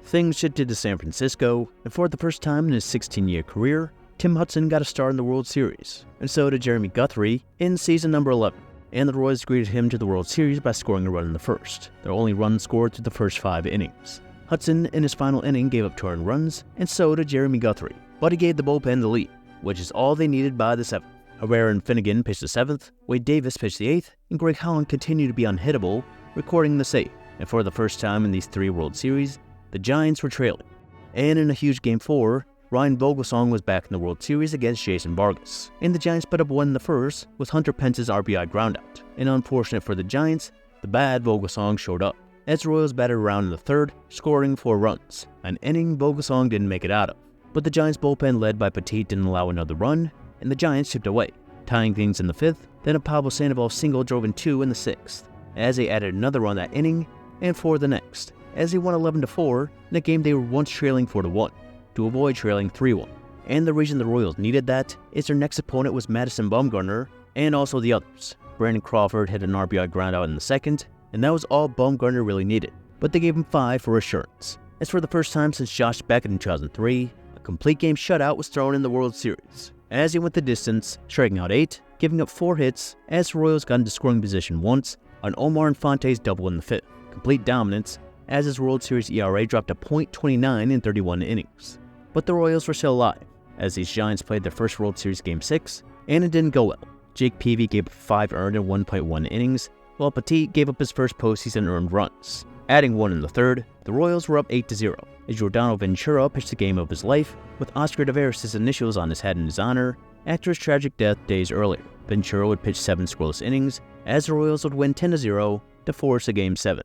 Things shifted to San Francisco, and for the first time in his 16-year career, Tim Hudson got a start in the World Series, and so did Jeremy Guthrie in season number 11, and the Royals greeted him to the World Series by scoring a run in the first, their only run scored through the first 5 innings. Hudson in his final inning gave up 2 earned runs, and so did Jeremy Guthrie, but he gave the bullpen the lead, which is all they needed by the 7th. Herrera and Finnegan pitched the 7th, Wade Davis pitched the 8th, and Greg Holland continued to be unhittable, recording the save. And for the first time in these 3 World Series, the Giants were trailing. And in a huge Game 4, Ryan Vogelsong was back in the World Series against Jason Vargas, and the Giants put up 1 in the first with Hunter Pence's RBI groundout. And unfortunate for the Giants, the bad Vogelsong showed up, as the Royals batted around in the 3rd, scoring 4 runs, an inning Vogelsong didn't make it out of. But the Giants bullpen led by Petit didn't allow another run, and the Giants chipped away, tying things in the 5th, then a Pablo Sandoval single drove in 2 in the 6th, as they added another run that inning, and 4 the next, as they won 11-4 in a game they were once trailing 4-1, to avoid trailing 3-1. And the reason the Royals needed that is their next opponent was Madison Bumgarner, and also the others. Brandon Crawford hit an RBI groundout in the 2nd, and that was all Bumgarner really needed, but they gave him 5 for assurance. As for the first time since Josh Beckett in 2003, a complete game shutout was thrown in the World Series, as he went the distance, striking out 8, giving up 4 hits, as the Royals got into scoring position once on Omar Infante's double in the 5th. Complete dominance, as his World Series ERA dropped to .29 in 31 innings. But the Royals were still alive, as these Giants played their first World Series Game 6, and it didn't go well. Jake Peavy gave up 5 earned in 1.1 innings, while Petit gave up his first postseason earned runs. Adding 1 in the 3rd, the Royals were up 8-0, as Giordano Ventura pitched the game of his life, with Oscar Taveras' initials on his head in his honor, after his tragic death days earlier. Ventura would pitch 7 scoreless innings, as the Royals would win 10-0 to force a Game 7.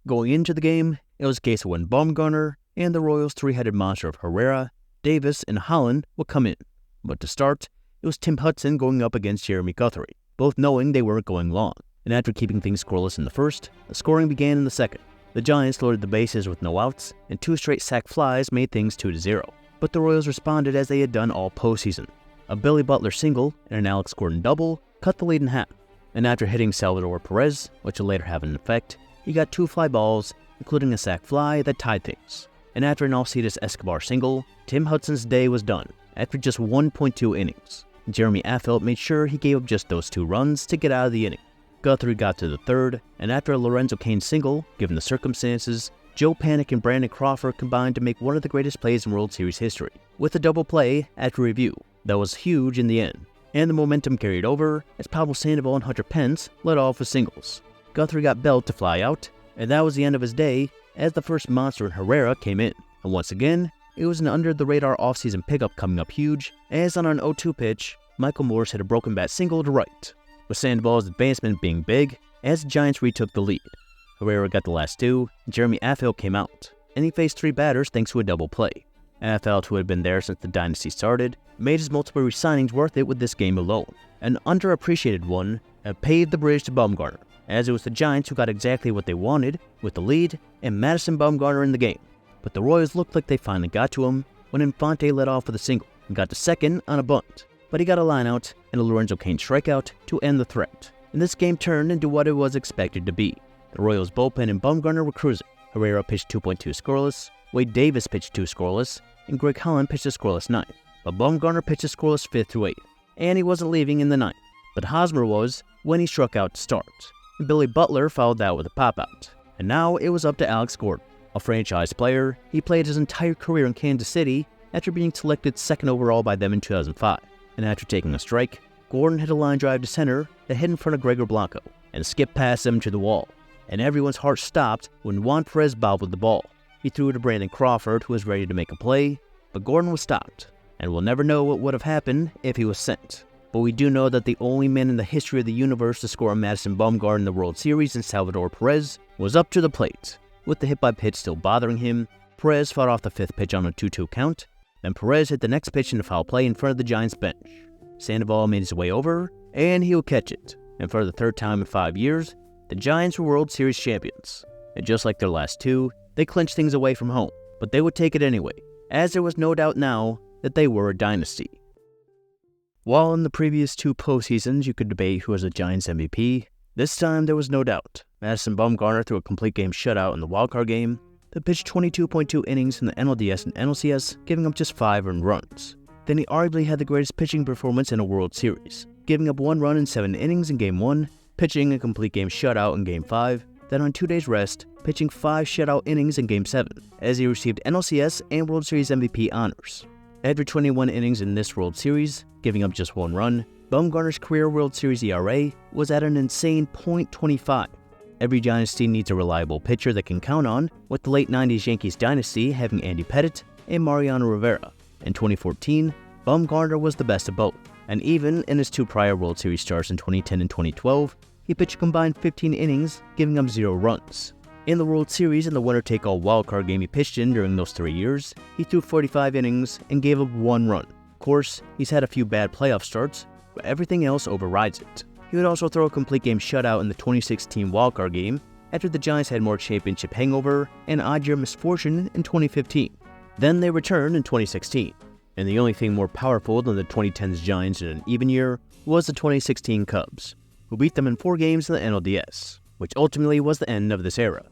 Going into the game, it was a case of when Bumgarner and the Royals' 3-headed monster of Herrera, Davis, and Holland would come in. But to start, it was Tim Hudson going up against Jeremy Guthrie, both knowing they weren't going long. And after keeping things scoreless in the first, the scoring began in the second. The Giants loaded the bases with no outs, and 2 straight sac flies made things 2-0. But the Royals responded as they had done all postseason. A Billy Butler single and an Alex Gordon double cut the lead in half. And after hitting Salvador Perez, which would later have an effect, he got 2 fly balls, including a sac fly that tied things. And after an Alcides Escobar single, Tim Hudson's day was done, after just 1.2 innings. Jeremy Affeldt made sure he gave up just those 2 runs to get out of the inning. Guthrie got to the 3rd, and after a Lorenzo Cain single, given the circumstances, Joe Panik and Brandon Crawford combined to make one of the greatest plays in World Series history, with a double play after review that was huge in the end. And the momentum carried over as Pablo Sandoval and Hunter Pence led off with singles. Guthrie got Belt to fly out, and that was the end of his day as the first monster in Herrera came in. And once again, it was an under-the-radar offseason pickup coming up huge, as on an 0-2 pitch, Michael Morse hit a broken bat single to right, with Sandoval's advancement being big as the Giants retook the lead. Herrera got the last 2, and Jeremy Affeldt came out, and he faced 3 batters thanks to a double play. Affeldt, who had been there since the Dynasty started, made his multiple re-signings worth it with this game alone. An underappreciated one that paved the bridge to Bumgarner, as it was the Giants who got exactly what they wanted with the lead and Madison Bumgarner in the game. But the Royals looked like they finally got to him, when Infante led off with a single and got to second on a bunt, but he got a lineout and a Lorenzo Cain strikeout to end the threat. And this game turned into what it was expected to be. The Royals bullpen and Bumgarner were cruising. Herrera pitched 2.2 scoreless, Wade Davis pitched 2 scoreless, and Greg Holland pitched a scoreless 9th. But Bumgarner pitched a scoreless 5th through 8th, and he wasn't leaving in the 9th. But Hosmer was when he struck out to start. And Billy Butler followed that with a pop-out. And now it was up to Alex Gordon, a franchise player. He played his entire career in Kansas City after being selected 2nd overall by them in 2005. And after taking a strike, Gordon hit a line drive to center that hit in front of Gregor Blanco and skipped past him to the wall. And everyone's heart stopped when Juan Perez bobbled the ball. He threw it to Brandon Crawford, who was ready to make a play, but Gordon was stopped. And we'll never know what would have happened if he was sent. But we do know that the only man in the history of the universe to score a Madison Bumgarner in the World Series, in Salvador Perez, was up to the plate. With the hit-by-pitch still bothering him, Perez fought off the 5th pitch on a 2-2 count. Then Perez hit the next pitch in a foul play in front of the Giants bench. Sandoval made his way over, and he would catch it. And for the 3rd time in 5 years, the Giants were World Series champions. And just like their last 2, they clinched things away from home. But they would take it anyway, as there was no doubt now that they were a dynasty. While in the previous 2 postseasons you could debate who was the Giants MVP, this time there was no doubt. Madison Bumgarner threw a complete game shutout in the wildcard game that pitched 22.2 innings in the NLDS and NLCS, giving up just 5 earned runs. Then he arguably had the greatest pitching performance in a World Series, giving up 1 run in 7 innings in Game 1, pitching a complete game shutout in Game 5, then on 2 days rest, pitching 5 shutout innings in Game 7, as he received NLCS and World Series MVP honors. After 21 innings in this World Series, giving up just 1 run, Bumgarner's career World Series ERA was at an insane .25. Every dynasty needs a reliable pitcher that can count on, with the late 90s Yankees dynasty having Andy Pettitte and Mariano Rivera. In 2014, Bumgarner was the best of both, and even in his 2 prior World Series starts in 2010 and 2012, he pitched a combined 15 innings, giving up 0 runs. In the World Series and the winner-take-all wildcard game he pitched in during those 3 years, he threw 45 innings and gave up 1 run. Of course, he's had a few bad playoff starts, but everything else overrides it. He would also throw a complete game shutout in the 2016 wildcard game after the Giants had more championship hangover and odd-year misfortune in 2015. Then they returned in 2016, and the only thing more powerful than the 2010's Giants in an even year was the 2016 Cubs, who beat them in 4 games in the NLDS, which ultimately was the end of this era.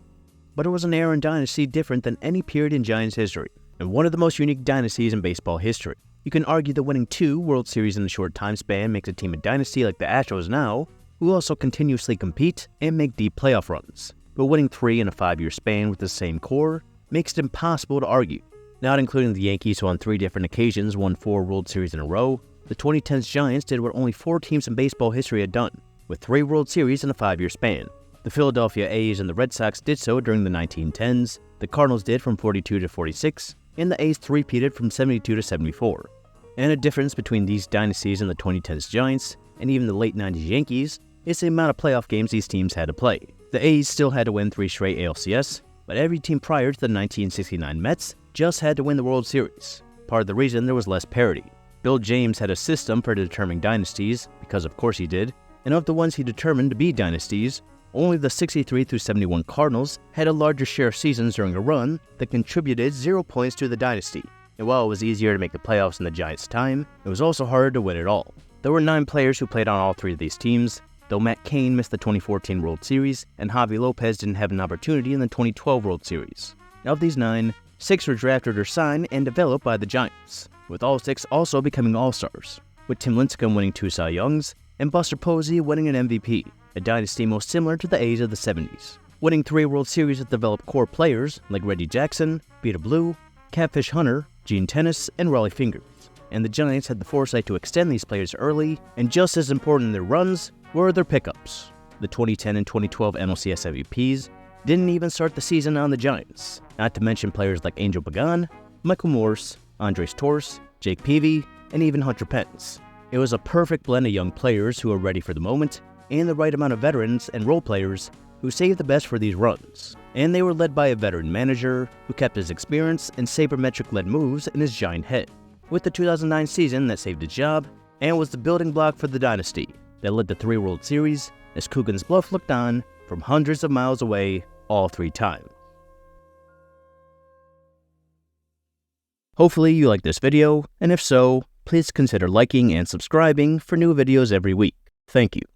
But it was an era in Dynasty different than any period in Giants history, and one of the most unique dynasties in baseball history. You can argue that winning 2 World Series in a short time span makes a team a dynasty like the Astros now, who also continuously compete and make deep playoff runs. But winning 3 in a 5-year span with the same core makes it impossible to argue. Not including the Yankees, who on 3 different occasions won 4 World Series in a row, the 2010's Giants did what only 4 teams in baseball history had done, with 3 World Series in a 5-year span. The Philadelphia A's and the Red Sox did so during the 1910s, the Cardinals did from 42 to 46, and the A's three-peated from 72 to 74. And a difference between these dynasties and the 2010s Giants, and even the late 90s Yankees, is the amount of playoff games these teams had to play. The A's still had to win 3 straight ALCS, but every team prior to the 1969 Mets just had to win the World Series. Part of the reason there was less parity. Bill James had a system for determining dynasties, because of course he did, and of the ones he determined to be dynasties, only the 63 through 71 Cardinals had a larger share of seasons during a run that contributed 0 points to the dynasty. And while it was easier to make the playoffs in the Giants' time, it was also harder to win it all. There were 9 players who played on all 3 of these teams, though Matt Cain missed the 2014 World Series and Javi Lopez didn't have an opportunity in the 2012 World Series. Of these 9, 6 were drafted or signed and developed by the Giants, with all 6 also becoming All-Stars, with Tim Lincecum winning 2 Cy Youngs and Buster Posey winning an MVP, a dynasty most similar to the A's of the 70s. Winning 3 World Series that developed core players like Reggie Jackson, Peter Blue, Catfish Hunter, Gene Tennis, and Raleigh Fingers. And the Giants had the foresight to extend these players early, and just as important in their runs were their pickups. The 2010 and 2012 NLCS MVPs didn't even start the season on the Giants, not to mention players like Angel Pagan, Michael Morse, Andres Torres, Jake Peavy, and even Hunter Pence. It was a perfect blend of young players who were ready for the moment, and the right amount of veterans and role players who saved the best for these runs. And they were led by a veteran manager who kept his experience and sabermetric-led moves in his giant head, with the 2009 season that saved his job and was the building block for the dynasty that led to 3 World Series as Coogan's Bluff looked on from hundreds of miles away all 3 times. Hopefully you like this video, and if so, please consider liking and subscribing for new videos every week. Thank you.